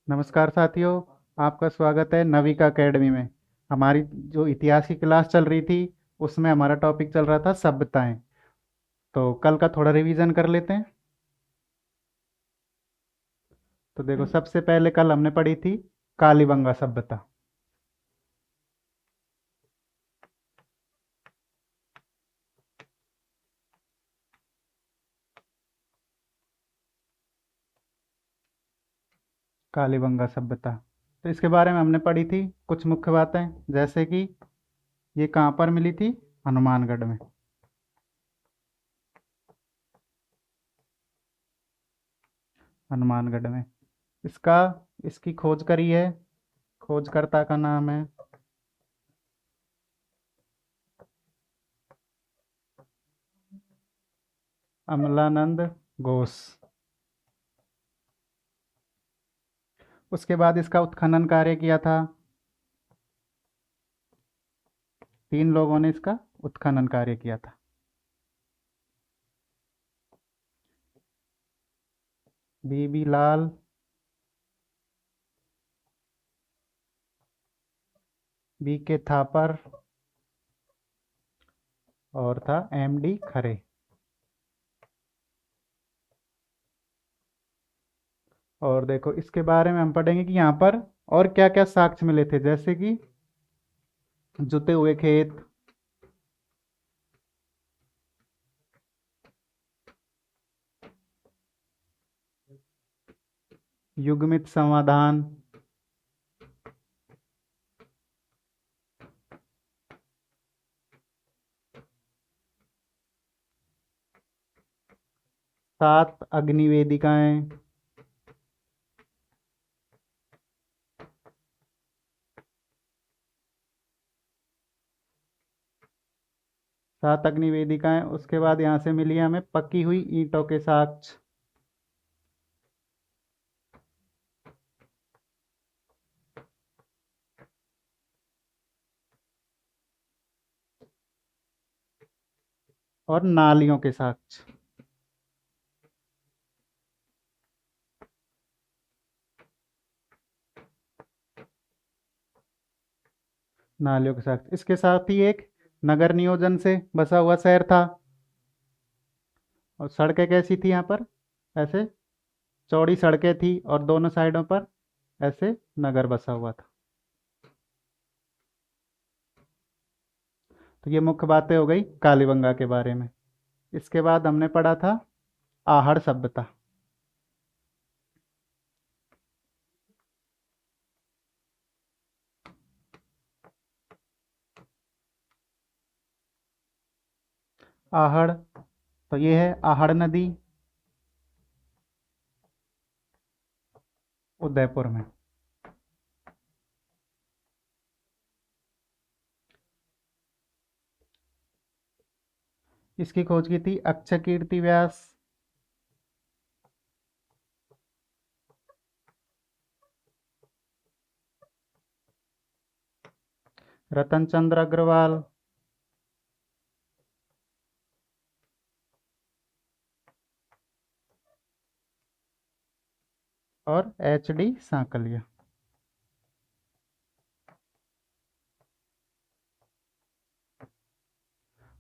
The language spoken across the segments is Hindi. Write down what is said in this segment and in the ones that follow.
नमस्कार साथियों। आपका स्वागत है नविका एकेडमी में। हमारी जो इतिहास की क्लास चल रही थी उसमें हमारा टॉपिक चल रहा था सभ्यताएं। तो कल का थोड़ा रिवीजन कर लेते हैं। तो देखो, सबसे पहले कल हमने पढ़ी थी कालीबंगा सभ्यता। कालीबंगा सभ्यता, तो इसके बारे में हमने पढ़ी थी कुछ मुख्य बातें, जैसे कि ये कहाँ पर मिली थी? हनुमानगढ़ में। हनुमानगढ़ में इसका इसकी खोज करी है। खोजकर्ता का नाम है अमलानंद घोष। उसके बाद इसका उत्खनन कार्य किया था। 3 लोगों ने इसका उत्खनन कार्य किया था। बीबी लाल, बी के थापर और था एम डी खरे। और देखो, इसके बारे में हम पढ़ेंगे कि यहाँ पर और क्या क्या साक्ष्य मिले थे, जैसे कि जुते हुए खेत, युग्मित समाधान, सात अग्निवेदिकाएं, 7 अग्निवेदिकाएं। उसके बाद यहाँ से मिली हमें पकी हुई ईंटों के साक्ष्य। और नालियों के साक्ष्य। नालियों के साक्ष्य, इसके साथ ही एक नगर नियोजन से बसा हुआ शहर था। और सड़कें कैसी थी यहाँ पर? ऐसे चौड़ी सड़कें थी और दोनों साइडों पर ऐसे नगर बसा हुआ था। तो ये मुख्य बातें हो गई कालीबंगा के बारे में। इसके बाद हमने पढ़ा था आहड़ सभ्यता। आहड़, तो ये है आहड़ नदी, उदयपुर में। इसकी खोज की थी अक्षय कीर्ति व्यास। रतन चंद्र अग्रवाल और H.D. सांकलिया।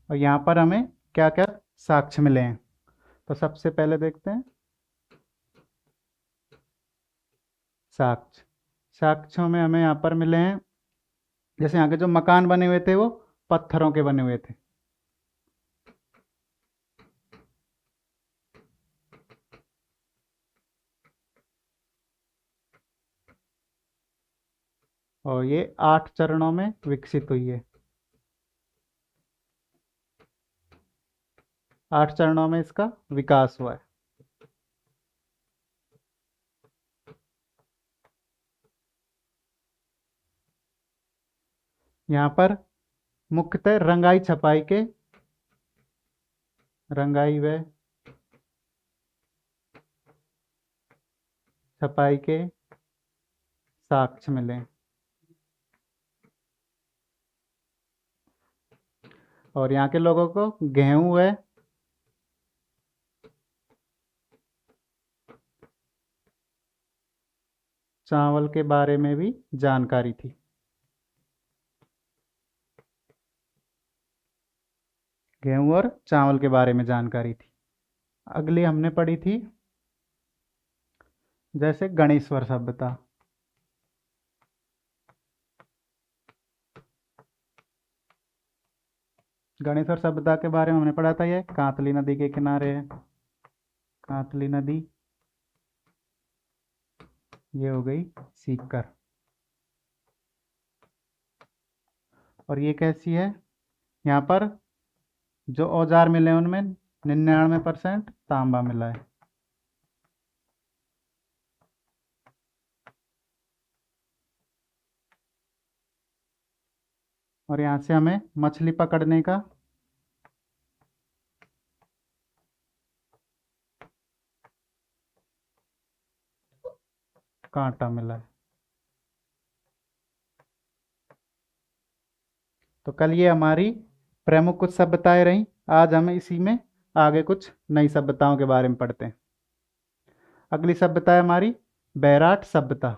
और यहाँ पर हमें क्या क्या साक्ष्य मिले हैं, तो सबसे पहले देखते हैं साक्ष्य। साक्ष्यों में हमें यहाँ पर मिले हैं, जैसे यहाँ के जो मकान बने हुए थे वो पत्थरों के बने हुए थे। और ये 8 चरणों में विकसित हुई है। 8 चरणों में इसका विकास हुआ है। यहाँ पर मुख्यतः रंगाई व छपाई के साक्ष्य मिले हैं। और यहाँ के लोगों को गेहूं व चावल के बारे में भी जानकारी थी। गेहूं और चावल के बारे में जानकारी थी। अगली हमने पढ़ी थी जैसे गणेश्वर सभ्यता। गणेश्वर सभ्यता के बारे में हमने पढ़ा था, ये कांतली नदी के किनारे है। कांतली नदी, ये हो गई सीकर। और ये कैसी है, यहाँ पर जो औजार मिले उनमें 99% तांबा मिला है। और यहाँ से हमें मछली पकड़ने का कांटा मिला है। तो कल ये हमारी प्रमुख कुछ सभ्यताएं रहीं। आज हम इसी में आगे कुछ नई सभ्यताओं के बारे में पढ़ते हैं। अगली सभ्यता है हमारी बैराट सभ्यता।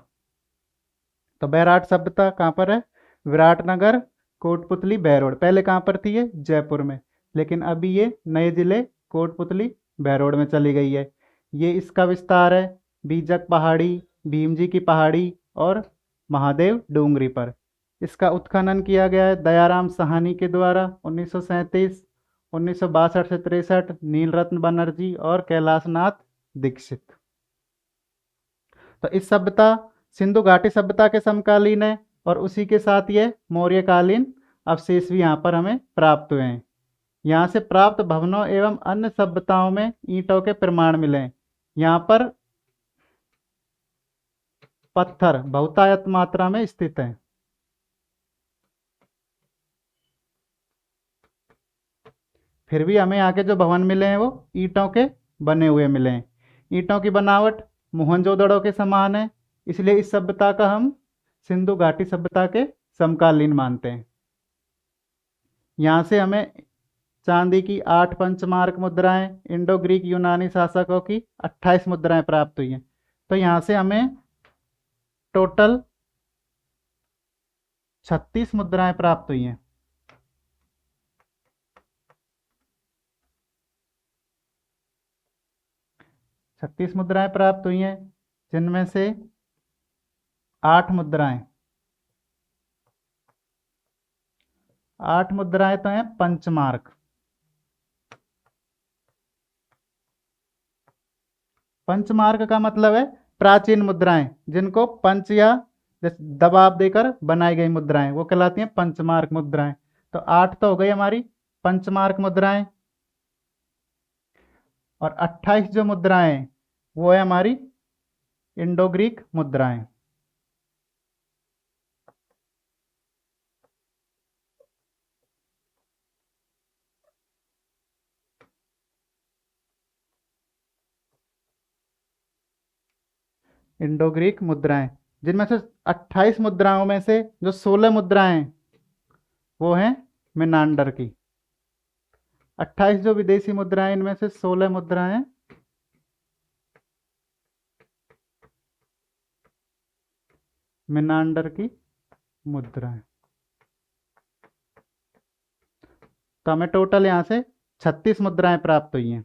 तो बैराट सभ्यता कहाँ पर है? विराटनगर, कोटपुतली, बहरोड। पहले कहाँ पर थी ये? जयपुर में। लेकिन अभी ये नए जिले कोटपुतली, बहरोड में चली गई है। ये इसका विस्तार है बीजक पहाड़ी, भीमजी की पहाड़ी और महादेव डूंगरी पर। इसका उत्खनन किया गया है दयाराम साहनी के द्वारा 1937, 1962 से 63, नीलरत्न बनर्जी और कैलाशनाथ दीक्षित। तो इस सभ्यता सिंधु घाटी सभ्यता के समकालीन है और उसी के साथ ये मौर्यकालीन अवशेष भी यहाँ पर हमें प्राप्त हुए हैं। यहाँ से प्राप्त भवनों एवं अन्य सभ्यताओं में ईंटों के प्रमाण मिले हैं। यहाँ पर पत्थर बहुतायत मात्रा में स्थित हैं। फिर भी हमें यहाँ के जो भवन मिले हैं वो ईंटों के बने हुए मिले हैं। ईंटों की बनावट मोहनजोदड़ो के समान है, इसलिए इस सभ्यता का हम सिंधु घाटी सभ्यता के समकालीन मानते हैं। यहाँ से हमें चांदी की 8 पंचमार्क मुद्राएं, इंडो ग्रीक यूनानी शासकों की 28 मुद्राएं प्राप्त हुई हैं। तो यहाँ से हमें टोटल 36 मुद्राएं प्राप्त हुई हैं। छत्तीस मुद्राएं प्राप्त हुई हैं, जिनमें से 8 मुद्राएं तो हैं पंचमार्क। पंचमार्क का मतलब है प्राचीन मुद्राएं, जिनको पंच या दबाव देकर बनाई गई मुद्राएं, वो कहलाती हैं पंचमार्क मुद्राएं। तो 8 तो हो गई हमारी पंचमार्क मुद्राएं, और 28 जो मुद्राएं वो है हमारी इंडो ग्रीक मुद्राएं। इंडो ग्रीक मुद्राएं, जिनमें से 28 मुद्राओं में से जो 16 मुद्राएं वो हैं मेनांडर की। 28 जो विदेशी मुद्राएं, इनमें से 16 मुद्राएं मेनांडर की मुद्राएं। तो हमें टोटल यहां से 36 मुद्राएं प्राप्त हुई हैं।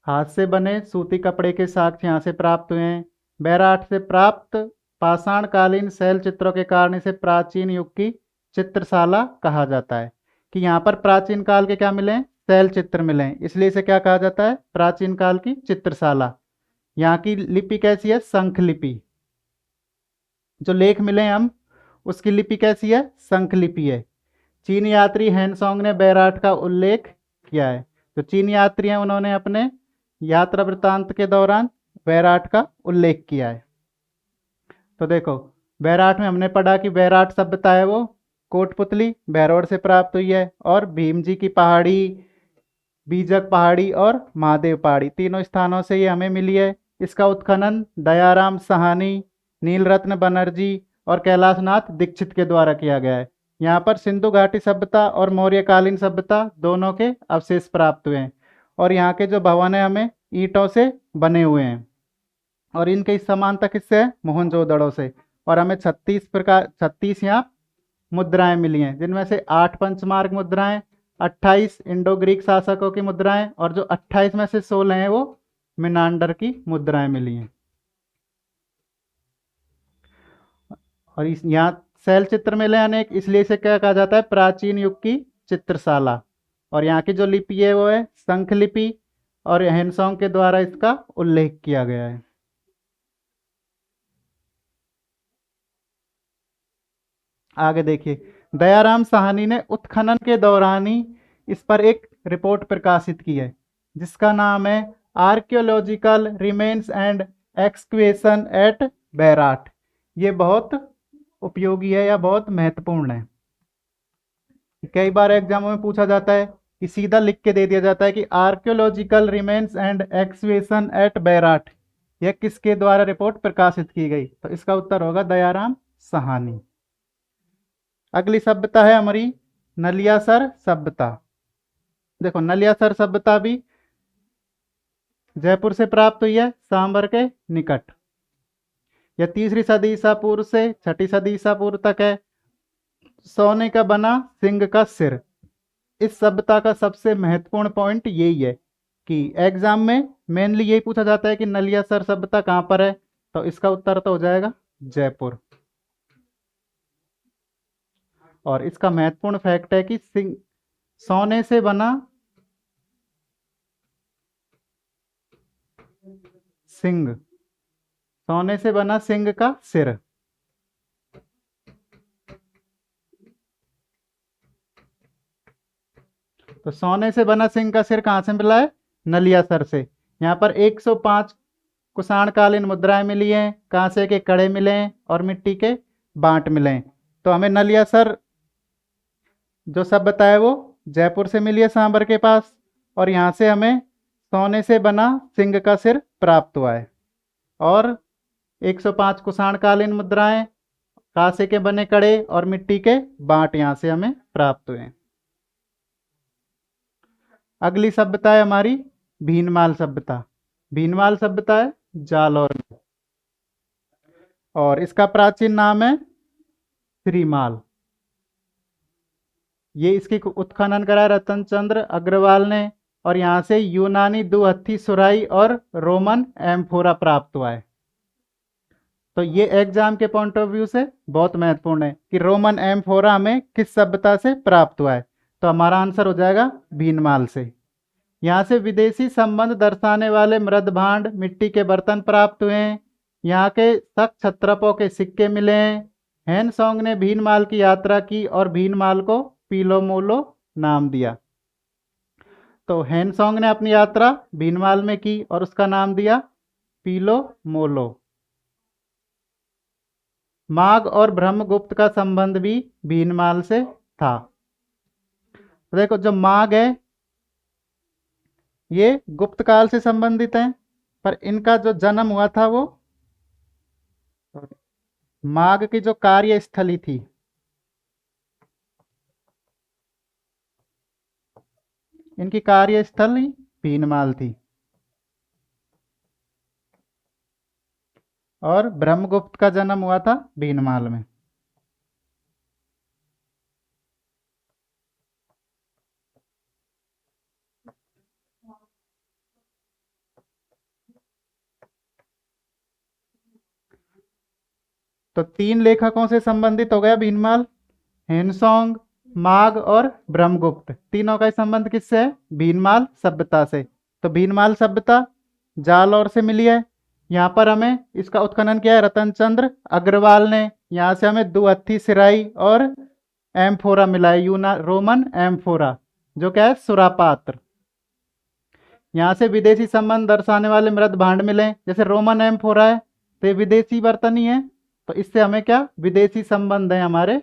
हाथ से बने सूती कपड़े के साक्ष्य यहाँ से प्राप्त हुए हैं। बैराट से प्राप्त पाषाणकालीन शैल चित्रों के कारण इसे प्राचीन युग की चित्रशाला कहा जाता है। कि यहाँ पर प्राचीन काल के क्या मिले हैं? शैल चित्र मिले हैं, इसलिए इसे क्या कहा जाता है? प्राचीन काल की चित्रशाला। यहाँ की लिपि कैसी है? शंख लिपि। जो लेख मिले हैं हम, उसकी लिपि कैसी है? शंख लिपि है। चीन यात्री हैंसोंग ने बैराट का उल्लेख किया है। जो चीन यात्री हैं उन्होंने अपने यात्रा वृत्तांत के दौरान बैराट का उल्लेख किया है। तो देखो, बैराट में हमने पढ़ा कि बैराट सभ्यता है वो कोटपुतली, बहरोड से प्राप्त हुई है, और भीमजी की पहाड़ी, बीजक पहाड़ी और महादेव पहाड़ी, तीनों स्थानों से ये हमें मिली है। इसका उत्खनन दयाराम साहनी, नीलरत्न बनर्जी और कैलाशनाथ दीक्षित के द्वारा किया गया है। यहाँ पर सिंधु घाटी सभ्यता और मौर्यकालीन सभ्यता दोनों के अवशेष प्राप्त हुए हैं। और यहाँ के जो भवन है हमें ईंटों से बने हुए हैं, और इनकी समानता किससे है? मोहनजोदड़ो से। और हमें 36 यहाँ मुद्राएं मिली हैं, जिनमें से 8 पंचमार्क मुद्राएं, 28 इंडो ग्रीक शासकों की मुद्राएं, और जो 28 में से 16 हैं वो मिनांडर की मुद्राएं मिली हैं। और इस यहाँ शैल चित्र मिले अनेक, इसलिए इसे क्या कहा जाता है? प्राचीन युग की चित्रशाला। और यहाँ की जो लिपि है वो है शंख लिपि, और हेनसोंग के द्वारा इसका उल्लेख किया गया है। आगे देखिए, दयाराम साहनी ने उत्खनन के दौरान ही इस पर एक रिपोर्ट प्रकाशित की है, जिसका नाम है archaeological remains and excavation at Bairat. ये बहुत उपयोगी है या बहुत महत्वपूर्ण है। कई बार एग्जामों में पूछा जाता है कि सीधा लिख के दे दिया जाता है कि archaeological remains and excavation at Bairat, यह किसके द्वारा रिपोर्ट प्रकाशित की गई? तो इसका उत्तर होगा दयाराम साहनी। अगली सभ्यता है हमारी नलियासर सभ्यता। देखो, नलियासर सभ्यता भी जयपुर से प्राप्त हुई है, सांबर के निकट। यह 3री सदी ईसा पूर्व से 6ठी सदी ईसा पूर्व तक है। सोने का बना सिंह का सिर। इस सभ्यता का सबसे महत्वपूर्ण पॉइंट यही है कि एग्जाम में मेनली यही पूछा जाता है कि नलियासर सभ्यता कहाँ पर है, तो इसका उत्तर तो हो जाएगा जयपुर। और इसका महत्वपूर्ण फैक्ट है कि सोने से बना सिंह, सोने से बना सिंह का सिर। तो सोने से बना सिंह का सिर कहां से मिला है? नलियासर से। यहाँ पर 105 कुषाणकालीन मुद्राएं मिली हैं, कांसे के कड़े मिले हैं और मिट्टी के बांट मिले हैं। तो हमें नलियासर जो सभ्यता है वो जयपुर से मिली है, सांबर के पास, और यहाँ से हमें सोने से बना सिंह का सिर प्राप्त हुआ है। और 105 कुषाणकालीन मुद्राएं, कांसे के बने कड़े और मिट्टी के बांट यहाँ से हमें प्राप्त हुए हैं। अगली सभ्यता है हमारी भीनमाल सभ्यता। भीनमाल सभ्यता है जालौर में, और इसका प्राचीन नाम है श्रीमाल। ये इसकी उत्खनन करा रतन चंद्र अग्रवाल ने, और यहाँ से यूनानी दुहत्थी सुराही और रोमन एम्फोरा प्राप्त हुआ है। तो ये एग्जाम के पॉइंट ऑफ व्यू से बहुत महत्वपूर्ण है कि रोमन एम्फोरा हमें किस सभ्यता से प्राप्त हुआ है। तो हमारा आंसर हो जाएगा भीनमाल से। यहाँ से विदेशी संबंध दर्शाने वाले मृद भांड, मिट्टी के बर्तन प्राप्त हुए हैं। यहाँ के शक छत्रपों के सिक्के मिले हैं। हेनसोंग ने भीनमाल की यात्रा की और भीनमाल को पीलोमोलो नाम दिया। तो हेनसोंग ने अपनी यात्रा भीनमाल में की और उसका नाम दिया पीलोमोलो। माघ और ब्रह्मगुप्त का संबंध भी भीनमाल से था। तो देखो, जो माघ है ये गुप्त काल से संबंधित है, पर इनका जो जन्म हुआ था वो माघ की जो कार्यस्थली थी, इनकी कार्यस्थली भीनमाल थी, और ब्रह्मगुप्त का जन्म हुआ था भीनमाल में। तो 3 लेखकों से संबंधित हो गया भीनमाल, हेनसोंग, माघ और ब्रह्मगुप्त। तीनों का संबंध किससे है? भीनमाल सभ्यता से। तो भीनमाल सभ्यता जालौर से मिली है। यहाँ पर हमें इसका उत्खनन किया है रतन चंद्र अग्रवाल ने। यहाँ से हमें दुहत्थी सिराई और एम्फोरा मिला है, रोमन एम्फोरा, जो क्या है? सुरापात्र। यहाँ से विदेशी संबंध दर्शाने वाले मृद भांड मिले, जैसे रोमन एम्फोरा है तो ये विदेशी बर्तन ही है, तो इससे हमें क्या? विदेशी संबंध है हमारे,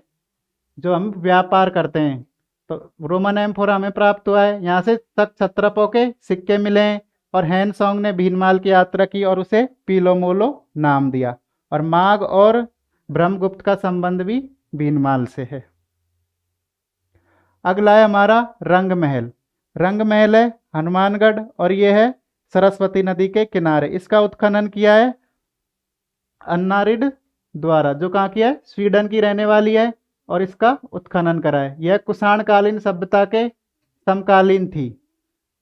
जो हम व्यापार करते हैं। तो रोमन एम्फोरा हमें प्राप्त हुआ है। यहाँ से शक छत्रपों के सिक्के मिले हैं, और हेनसोंग ने भीनमाल की यात्रा की और उसे पीलोमोलो नाम दिया। और माघ और ब्रह्मगुप्त का संबंध भी भीनमाल से है। अगला है हमारा रंग महल। रंग महल है हनुमानगढ़ और ये है सरस्वती नदी के किनारे। इसका उत्खनन किया है अन्नारिड द्वारा, जो कहाँ की है, स्वीडन की रहने वाली है, और इसका उत्खनन करा है। यह कुषाणकालीन सभ्यता के समकालीन थी।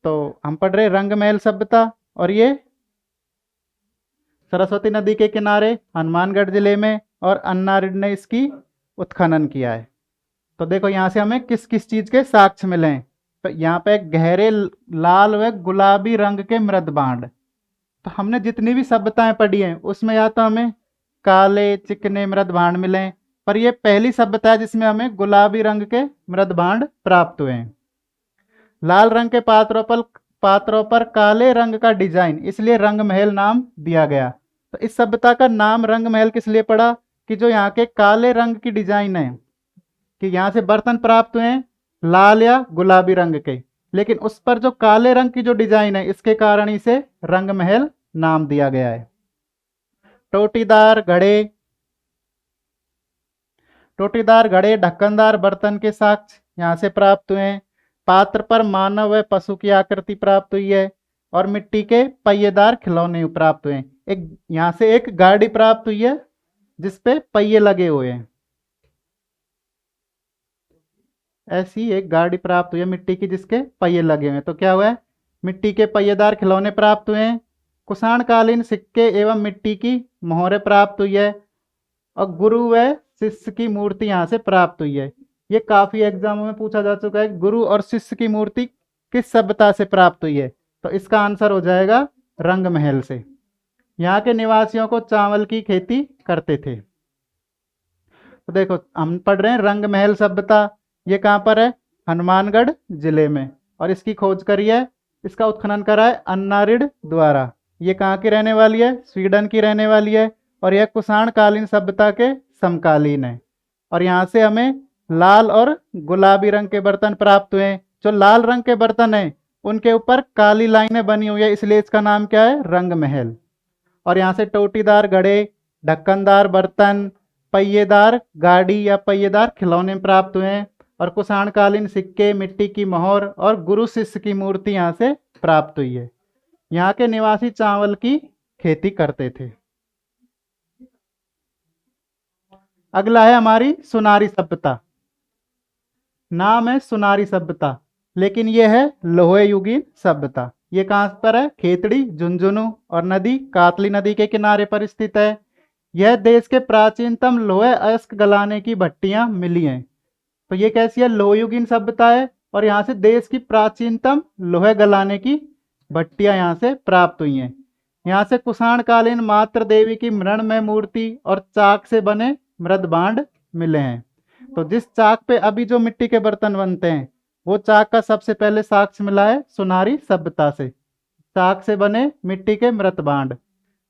तो हम पढ़ रहे रंगमहल सभ्यता, और ये सरस्वती नदी के किनारे हनुमानगढ़ जिले में, और अन्नारिड ने इसकी उत्खनन किया है। तो देखो यहाँ से हमें किस किस चीज के साक्ष्य मिले हैं। तो यहाँ पे गहरे लाल व गुलाबी रंग के मृद बांड। तो हमने जितनी भी सभ्यताएं पढ़ी हैं उसमें या तो हमें काले चिकने मृद भांड मिले हैं, पर यह पहली सभ्यता है जिसमें हमें गुलाबी रंग के मृद भांड प्राप्त हुए हैं। लाल रंग के पात्रों पर काले रंग का डिजाइन, इसलिए रंग महल नाम दिया गया। तो इस सभ्यता का नाम रंग महल किस लिए पड़ा कि जो यहाँ के काले रंग की डिजाइन है, कि यहाँ से बर्तन प्राप्त हुए हैं लाल या गुलाबी रंग के, लेकिन उस पर जो काले रंग की जो डिजाइन है, इसके कारण इसे रंग महल नाम दिया गया है। टोटीदार घड़े ढक्कनदार बर्तन के साक्ष्य यहाँ से प्राप्त हुए हैं। पात्र पर मानव व पशु की आकृति प्राप्त हुई है, और मिट्टी के पहिएदार खिलौने प्राप्त हुए हैं। एक यहाँ से एक गाड़ी प्राप्त हुई है जिसपे पहिए लगे हुए हैं। ऐसी एक गाड़ी प्राप्त हुई है मिट्टी की जिसके पहिए लगे हुए हैं। तो क्या हुआ है, मिट्टी के पहिएदार खिलौने प्राप्त हुए हैं। कुषाणकालीन सिक्के एवं मिट्टी की मोहरें प्राप्त हुई है, और गुरु व शिष्य की मूर्ति यहाँ से प्राप्त हुई है। ये काफी एग्जामों में पूछा जा चुका है, गुरु और शिष्य की मूर्ति किस सभ्यता से प्राप्त हुई है। तो इसका आंसर हो जाएगा रंग महल से। यहाँ के निवासियों को चावल की खेती करते थे। तो देखो हम पढ़ रहे हैं रंग महल सभ्यता, ये कहाँ पर है, हनुमानगढ़ जिले में, और इसकी खोज करी है, इसका उत्खनन करा है अन्नारिड द्वारा। ये कहाँ की रहने वाली है, स्वीडन की रहने वाली है, और यह कुषाणकालीन सभ्यता के समकालीन है। और यहाँ से हमें लाल और गुलाबी रंग के बर्तन प्राप्त हुए हैं। जो लाल रंग के बर्तन हैं उनके ऊपर काली लाइनें बनी हुई है, इसलिए इसका नाम क्या है, रंग महल। और यहाँ से टोटीदार घड़े, ढक्कनदार बर्तन, पहिएदार गाड़ी या पहिएदार खिलौने प्राप्त हुए हैं, और कुषाणकालीन सिक्के, मिट्टी की मोहर और गुरु शिष्य की मूर्ति यहाँ से प्राप्त हुई है। यहाँ के निवासी चावल की खेती करते थे। अगला है हमारी सुनारी सभ्यता। नाम है सुनारी सभ्यता, लेकिन यह है लोहे युगीन सभ्यता। ये कहाँ पर है, खेतड़ी, झुंझुनू और नदी कातली नदी के किनारे पर स्थित है। यह देश के प्राचीनतम लोहे अयस्क गलाने की भट्टियां मिली हैं। तो ये कैसी है, लोहयुगीन सभ्यता है, और यहाँ से देश की प्राचीनतम लोहे गलाने की भट्टियां यहाँ से प्राप्त हुई हैं। यहाँ से कुषाणकालीन मातृ देवी की मृणमय मूर्ति और चाक से बने मृद भांड मिले हैं। तो जिस चाक पे अभी जो मिट्टी के बर्तन बनते हैं, वो चाक का सबसे पहले साक्ष्य मिला है सुनारी सभ्यता से। चाक से बने मिट्टी के मृत भांड,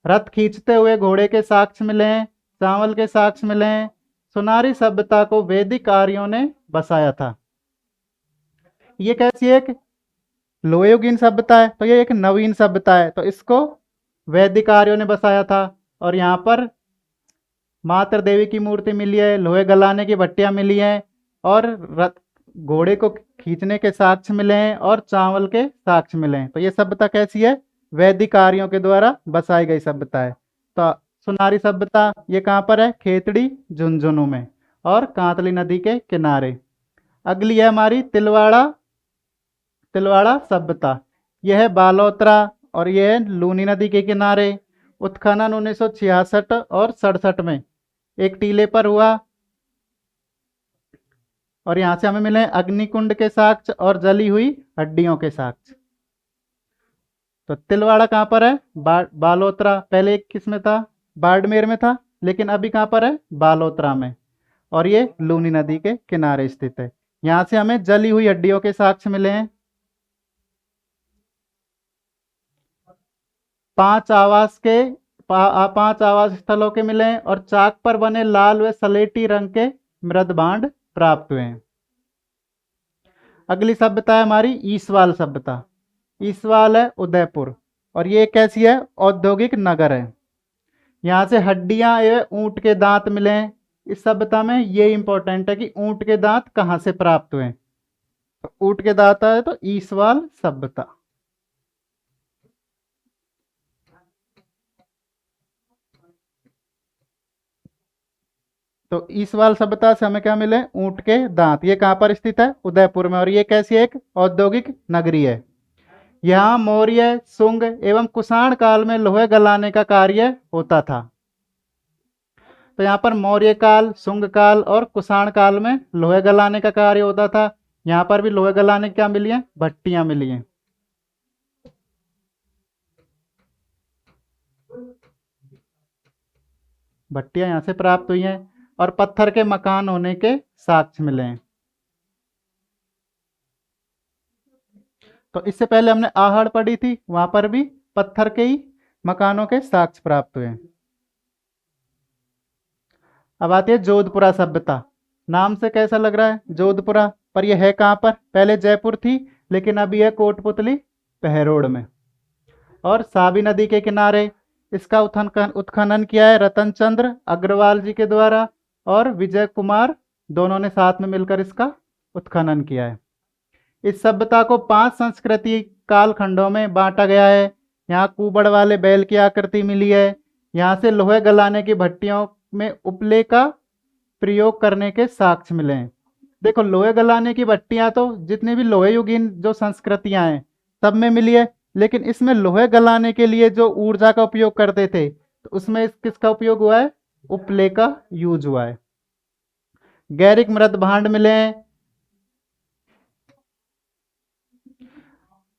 रथ खींचते हुए घोड़े के साक्ष्य मिले हैं, चावल के साक्ष्य मिले हैं। सुनारी सभ्यता को वैदिक आर्यों ने बसाया था। ये कैसी एक लोहयुगीन सभ्यता है, तो ये एक नवीन सभ्यता है, तो इसको वैदिक आर्यों ने बसाया था। और यहाँ पर मातृ देवी की मूर्ति मिली है, लोहे गलाने की भट्टियां मिली हैं, और रथ घोड़े को खींचने के साक्ष्य मिले हैं, और चावल के साक्ष्य मिले हैं। तो ये सभ्यता कैसी है, वैदिक आर्यों के द्वारा बसाई गई सभ्यता है। तो सुनारी सभ्यता ये कहाँ पर है, खेतड़ी झुंझुनू में और कांतली नदी के किनारे। अगली है हमारी तिलवाड़ा सभ्यता। यह है बालोतरा और यह है लूनी नदी के किनारे। उत्खनन 1966 और 67 में एक टीले पर हुआ, और यहाँ से हमें मिले अग्निकुंड के साक्ष्य और जली हुई हड्डियों के साक्ष्य। तो तिलवाड़ा कहाँ पर है, बालोतरा। पहले एक किस में था, बाड़मेर में था, लेकिन अभी कहाँ पर है, बालोतरा में, और ये लूनी नदी के किनारे स्थित है। यहाँ से हमें जली हुई हड्डियों के साक्ष्य मिले हैं। 5 आवास स्थलों के मिले हैं, और चाक पर बने लाल व सलेटी रंग के मृद भांड प्राप्त हुए हैं। अगली सभ्यता है हमारी ईसवाल सभ्यता। ईसवाल है उदयपुर, और ये कैसी है, औद्योगिक नगर है। यहाँ से हड्डियां एवं ऊंट के दांत मिले हैं। इस सभ्यता में ये इंपॉर्टेंट है कि ऊंट के दांत कहाँ से प्राप्त हुए। तो ऊंट के दांत है तो ईसवाल सभ्यता। तो ईसवाल सभ्यता से हमें क्या मिले? ऊंट के दांत। ये कहाँ पर स्थित है? उदयपुर में। और ये कैसी एक औद्योगिक नगरी है। यहाँ मौर्य, शुंग एवं कुषाण काल में लोहे गलाने का कार्य होता था। तो यहाँ पर मौर्य काल, शुंग काल और कुषाण काल में लोहे गलाने का कार्य होता था। यहाँ पर भी लोहे गलाने क्या मिली है? भट्टियां मिली हैं। भट्टियां यहाँ से प्राप्त हुई हैं और पत्थर के मकान होने के साक्ष्य मिले हैं। तो इससे पहले हमने आहड़ पढ़ी थी, वहां पर भी पत्थर के ही मकानों के साक्ष्य प्राप्त हुए हैं। अब आती है जोधपुरा सभ्यता। नाम से कैसा लग रहा है? जोधपुरा। पर यह है कहाँ पर? पहले जयपुर थी, लेकिन अभी है कोटपुतली पहरोड़ में। और सावी नदी के किनारे। इसका उत्खनन किया है रतन चंद्र अग्रवाल जी के द्वारा और विजय कुमार, दोनों ने साथ में मिलकर इसका उत्खनन किया है। इस सभ्यता को 5 संस्कृति कालखंडों में बांटा गया है। यहाँ कुबड़ वाले बैल की आकृति मिली है। यहाँ से लोहे गलाने की भट्टियों में उपले का प्रयोग करने के साक्ष्य मिले हैं। देखो, लोहे गलाने की भट्टियां तो जितनी भी लोहे युगीन जो संस्कृतियां हैं सब में मिली है, लेकिन इसमें लोहे गलाने के लिए जो ऊर्जा का उपयोग करते थे, तो उसमें किसका उपयोग हुआ है? उपले का यूज हुआ है। गैरिक मृत भांड मिले हैं।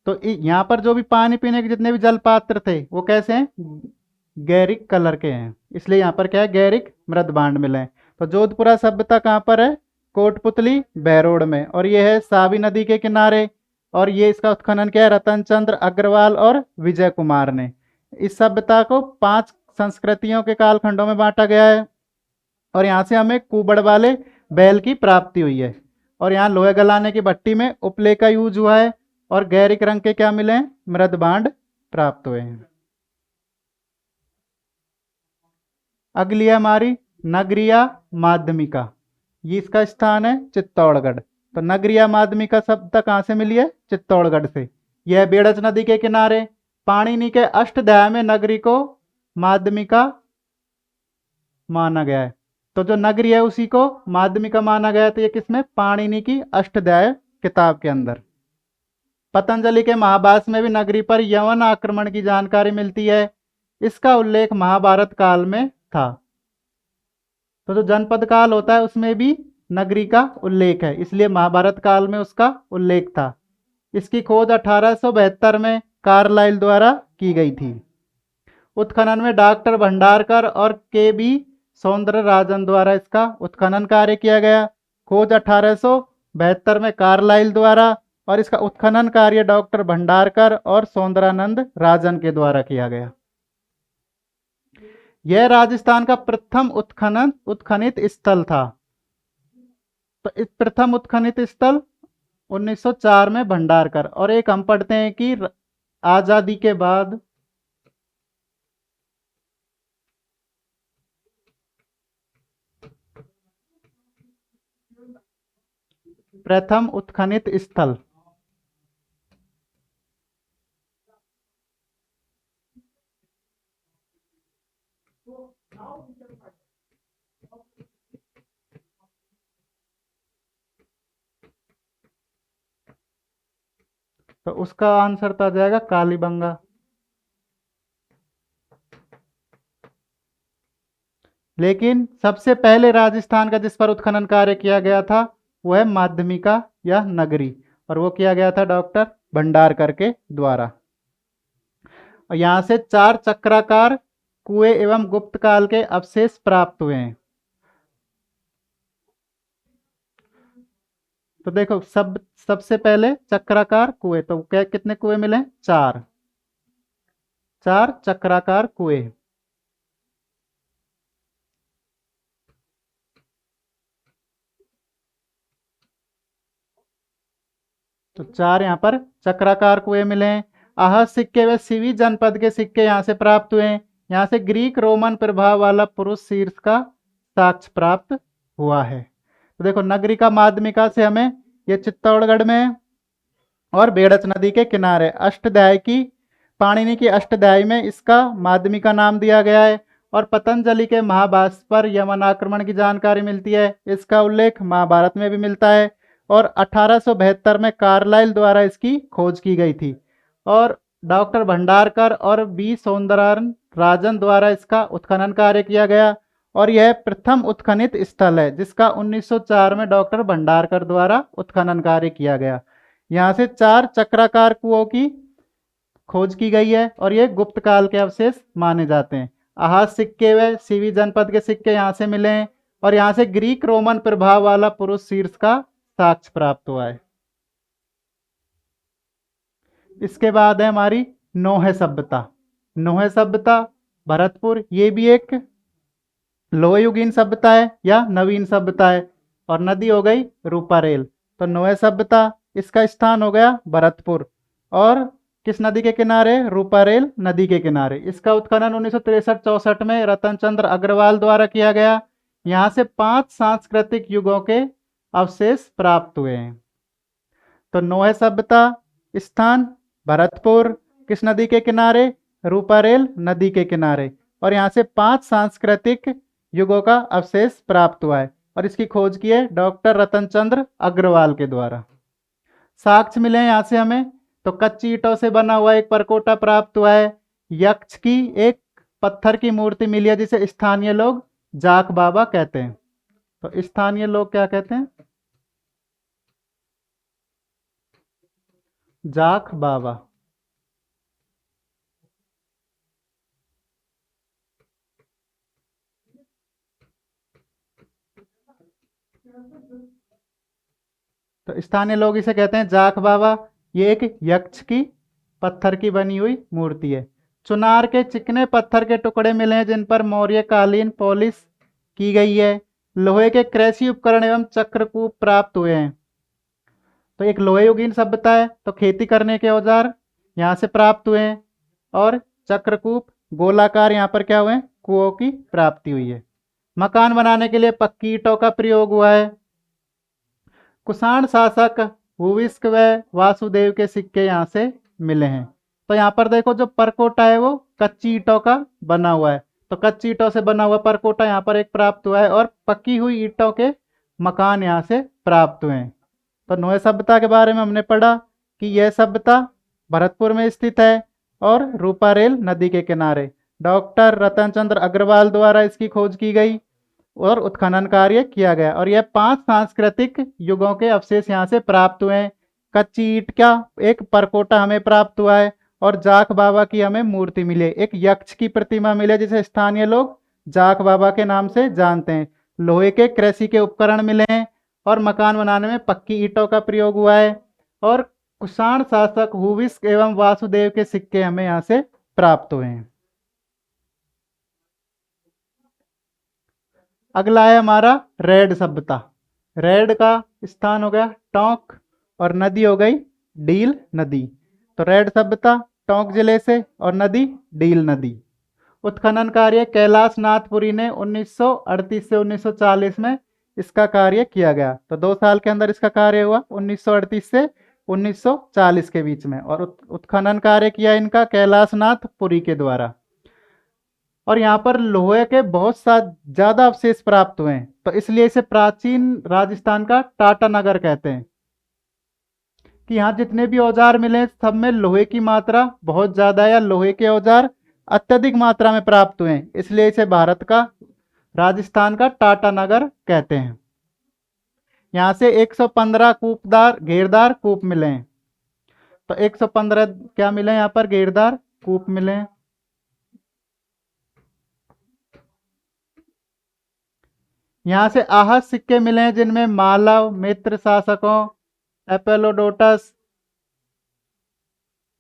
तो यहाँ पर जो भी पानी पीने के जितने भी जल पात्र थे वो कैसे हैं? गैरिक कलर के हैं, इसलिए यहाँ पर क्या है? गैरिक मृत भांड मिले हैं। तो जोधपुरा सभ्यता कहाँ पर है? कोटपुतली बैरोड में। और ये है सावी नदी के किनारे। और ये इसका उत्खनन किया है रतन चंद्र अग्रवाल और विजय कुमार ने। इस सभ्यता को 5 संस्कृतियों के कालखंडों में बांटा गया है। और यहाँ से हमें कुबड़ वाले बैल की प्राप्ति हुई है। और यहाँ लोहे गलाने की भट्टी में उपले का यूज हुआ है। और गैरिक रंग के क्या मिले हैं? मृद भांड प्राप्त हुए हैं। अगली है हमारी नगरिया माध्यमिका। ये इसका स्थान है चित्तौड़गढ़। तो नगरिया माध्यमिका शब्द कहाँ से मिली है? चित्तौड़गढ़ से। यह बेड़च नदी के किनारे। पाणिनि के अष्टाध्याय में नगरी को माध्यमिका माना गया है। तो जो नगरी है उसी को माध्यमिका माना गया है। तो ये किसमें? पाणिनि की अष्टाध्याय किताब के अंदर। पतंजलि के महाभाष्य में भी नगरी पर यवन आक्रमण की जानकारी मिलती है। इसका उल्लेख महाभारत काल में था। तो जो जनपद काल होता है उसमें भी नगरी का उल्लेख है, इसलिए महाभारत काल में उसका उल्लेख था। इसकी खोज 1872 में कार्लाइल द्वारा की गई थी। उत्खनन में डॉक्टर भंडारकर और के बी सौंदरराजन द्वारा इसका उत्खनन कार्य किया गया। खोज 1872 में कार्लाइल द्वारा और इसका उत्खनन कार्य डॉक्टर भंडारकर और सौंदरानंद राजन के द्वारा किया गया। यह राजस्थान का प्रथम उत्खनित स्थल था। तो इस प्रथम उत्खनित स्थल 1904 में भंडारकर। और एक हम पढ़ते हैं कि आजादी के बाद प्रथम उत्खनित स्थल। तो उसका आंसर तो आ जाएगा कालीबंगा। लेकिन सबसे पहले राजस्थान का जिस पर उत्खनन कार्य किया गया था वो है माध्यमिका या नगरी, और वो किया गया था डॉक्टर भंडारकर के द्वारा। और यहाँ से 4 चक्राकार कुएं एवं गुप्त काल के अवशेष प्राप्त हुए हैं। तो देखो, सबसे पहले चक्राकार कुएं, तो क्या कितने कुएं मिले? 4 चक्राकार कुएं। तो 4 यहाँ पर चक्राकार कुएं मिले हैं। आह सिक्के व सिवी जनपद के सिक्के यहाँ से प्राप्त हुए हैं। यहाँ से ग्रीक रोमन प्रभाव वाला पुरुष शीर्ष का साक्ष्य प्राप्त हुआ है। तो देखो, नगरी का माध्यमिका से हमें ये चित्तौड़गढ़ में और बेड़च नदी के किनारे अष्टध्यायी की पाणिनि की अष्टध्यायी में इसका माध्यमिका नाम दिया गया है। और पतंजलि के महाभाष्य पर यमन आक्रमण की जानकारी मिलती है। इसका उल्लेख महाभारत में भी मिलता है और 1872 में कार्लाइल द्वारा इसकी खोज की गई थी और डॉक्टर भंडारकर और बी सौंदरायन राजन द्वारा इसका उत्खनन कार्य किया गया और यह प्रथम उत्खनित स्थल है जिसका 1904 में डॉक्टर भंडारकर द्वारा उत्खनन कार्य किया गया। यहाँ से 4 चक्राकार कुओं की खोज की गई है और ये गुप्त काल के अवशेष माने जाते हैं। आहत सिक्के व सीवी जनपद के सिक्के यहाँ से मिले हैं और यहाँ से ग्रीक रोमन प्रभाव वाला पुरुष शीर्ष का साक्ष्य प्राप्त हुआ है। इसके बाद है हमारी नोहे सभ्यता। नोहे सभ्यता भरतपुर, ये भी एक लोहयुगीन सभ्यता है या नवीन सभ्यता है और नदी हो गई रूपारेल। तो नोहे सभ्यता इसका स्थान हो गया भरतपुर और किस नदी के किनारे? रूपारेल नदी के किनारे। इसका उत्खनन 1963-64 में रतन चंद्र अग्रवाल द्वारा किया गया। यहाँ से 5 सांस्कृतिक युगों के अवशेष प्राप्त हुए हैं। तो नोहे सभ्यता स्थान भरतपुर, किस नदी के किनारे? रूपारेल नदी के किनारे और यहाँ से 5 सांस्कृतिक युगों का अवशेष प्राप्त हुआ है और इसकी खोज की है डॉक्टर रतन चंद्र अग्रवाल के द्वारा। साक्ष्य मिले हैं यहाँ से हमें। तो कच्ची ईंटों से बना हुआ एक परकोटा प्राप्त हुआ है। यक्ष की एक पत्थर की मूर्ति मिली है जिसे स्थानीय लोग जाख बाबा कहते हैं। तो स्थानीय लोग क्या कहते हैं? जाख बाबा। तो स्थानीय लोग इसे कहते हैं जाख बाबा। ये एक यक्ष की पत्थर की बनी हुई मूर्ति है। चुनार के चिकने पत्थर के टुकड़े मिले हैं जिन पर मौर्यकालीन पॉलिश की गई है। लोहे के कृषि उपकरण एवं चक्रकूप प्राप्त हुए हैं। तो एक लोहे युगीन सभ्यता है तो खेती करने के औजार यहाँ से प्राप्त हुए हैं और चक्रकूप गोलाकार यहाँ पर क्या हुए हैं? कुओं की प्राप्ति हुई है। मकान बनाने के लिए पक्की ईंटों का प्रयोग हुआ है। कुषाण शासक भूविष्क व वासुदेव के सिक्के यहाँ से मिले हैं। तो यहाँ पर देखो जो परकोटा है वो कच्ची ईंटों का बना हुआ है। तो कच्ची ईंटों से बना हुआ परकोटा यहाँ पर एक प्राप्त हुआ है और पक्की हुई ईंटों के मकान यहाँ से प्राप्त हुए हैं। तो नोहे सभ्यता के बारे में हमने पढ़ा कि यह सभ्यता भरतपुर में स्थित है और रूपारेल नदी के किनारे। डॉक्टर रतन चंद्र अग्रवाल द्वारा इसकी खोज की गई और उत्खनन कार्य किया गया और यह 5 सांस्कृतिक युगों के अवशेष यहाँ से प्राप्त हुए हैं। कच्ची ईंट का एक परकोटा हमें प्राप्त हुआ है और जाख बाबा की हमें मूर्ति मिली है। एक यक्ष की प्रतिमा मिले जिसे स्थानीय लोग जाख बाबा के नाम से जानते हैं। लोहे के कृषि के उपकरण मिले हैं और मकान बनाने में पक्की ईंटों का प्रयोग हुआ है और कुषाण शासक भूविष्क एवं वासुदेव के सिक्के हमें यहाँ से प्राप्त हुए हैं। अगला है हमारा रेड सभ्यता। रेड का स्थान हो गया टोंक और नदी हो गई डील नदी। तो रेड सभ्यता टोंक जिले से और नदी डील नदी। उत्खनन कार्य कैलाश नाथपुरी ने 1938 से 1940 में इसका कार्य किया गया। तो 2 साल के अंदर इसका कार्य हुआ 1938 से 1940 के बीच में और उत्खनन कार्य किया इनका कैलाश नाथपुरी के द्वारा। और यहाँ पर लोहे के बहुत ज़्यादा अवशेष प्राप्त हुए हैं तो इसलिए इसे प्राचीन राजस्थान का टाटा नगर कहते हैं कि यहाँ जितने भी औजार मिले सब में लोहे की मात्रा बहुत ज़्यादा है या लोहे के औजार अत्यधिक मात्रा में प्राप्त हुए हैं, इसलिए इसे भारत का राजस्थान का टाटा नगर कहते हैं। यहाँ से 115 कूपदार घेरदार कूप मिले हैं। तो 115 क्या मिले यहाँ पर? घेरदार कूप मिले हैं। यहाँ से आहत सिक्के मिले हैं जिनमें मालव मित्र शासकों एपेलोडोटस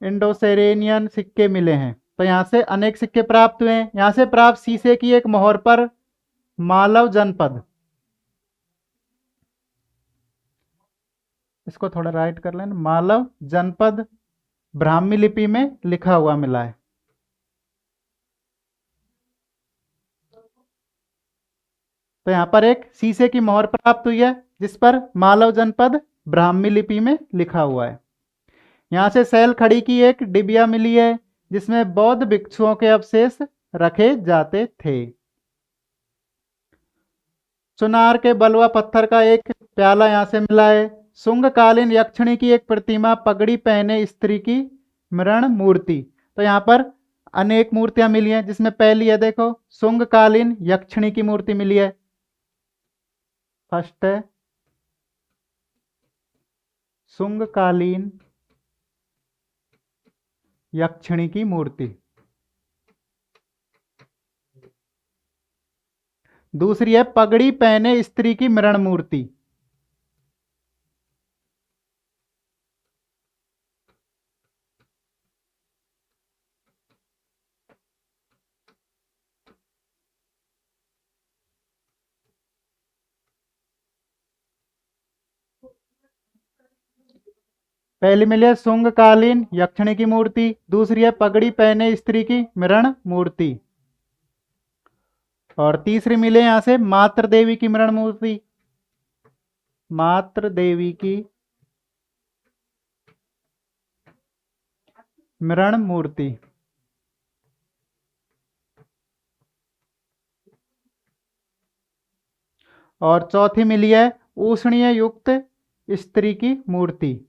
इंडोसेरेनियन सिक्के मिले हैं। तो यहाँ से अनेक सिक्के प्राप्त हुए हैं। यहाँ से प्राप्त शीशे की एक मोहर पर मालव जनपद, इसको थोड़ा राइट कर लें, मालव जनपद ब्राह्मी लिपि में लिखा हुआ मिला है। तो यहाँ पर एक शीशे की मोहर प्राप्त हुई है जिस पर मालव जनपद ब्राह्मी लिपि में लिखा हुआ है। यहाँ से सैल खड़ी की एक डिबिया मिली है जिसमें बौद्ध भिक्षुओं के अवशेष रखे जाते थे। चुनार के बलुआ पत्थर का एक प्याला यहाँ से मिला है। शुंगकालीन यक्षिणी की एक प्रतिमा, पगड़ी पहने स्त्री की मृण मूर्ति। तो यहाँ पर अनेक मूर्तियां मिली हैं, जिसमें पहली है, देखो, शुंगकालीन यक्षिणी की मूर्ति मिली है। फर्स्ट है शुंगकालीन यक्षिणी की मूर्ति। दूसरी है पगड़ी पहने स्त्री की मृण मूर्ति। पहली मिली है शुंगकालीन यक्षिणी की मूर्ति, दूसरी है पगड़ी पहने स्त्री की मृण मूर्ति, और तीसरी मिले यहां से मात्र देवी की मृण मूर्ति। मात्र देवी की मृण मूर्ति। और चौथी मिली है ऊष्णीय युक्त स्त्री की मूर्ति।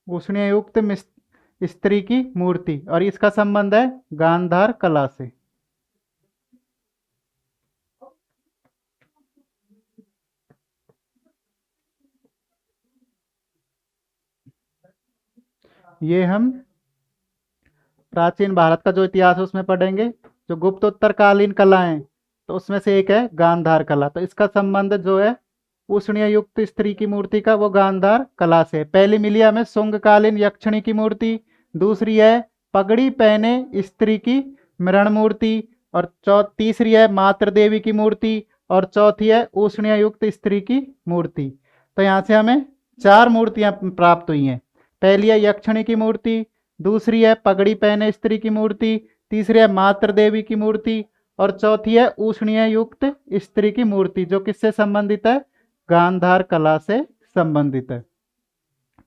ऊष्णीय युक्त स्त्री की मूर्ति, और इसका संबंध है गांधार कला से। ये हम प्राचीन भारत का जो इतिहास है उसमें पढ़ेंगे। जो गुप्तोत्तरकालीन कलाएं, तो उसमें से एक है गांधार कला। तो इसका संबंध जो है ऊष्णीय युक्त स्त्री की मूर्ति का, वो गांधार कला से। पहली मिली हमें शुंगकालीन यक्षिणी की मूर्ति, दूसरी है पगड़ी पहने स्त्री की मृण मूर्ति, और तीसरी है मात्र देवी की मूर्ति, और चौथी है ऊष्णीय युक्त स्त्री की मूर्ति। तो यहाँ से हमें 4 मूर्तियां प्राप्त हुई हैं। पहली है यक्षिणी की मूर्ति, दूसरी है पगड़ी पहने स्त्री की मूर्ति, तीसरी है मात्र देवी की मूर्ति, और चौथी है ऊष्णीय युक्त स्त्री की मूर्ति, जो किससे संबंधित है? गांधार कला से संबंधित है।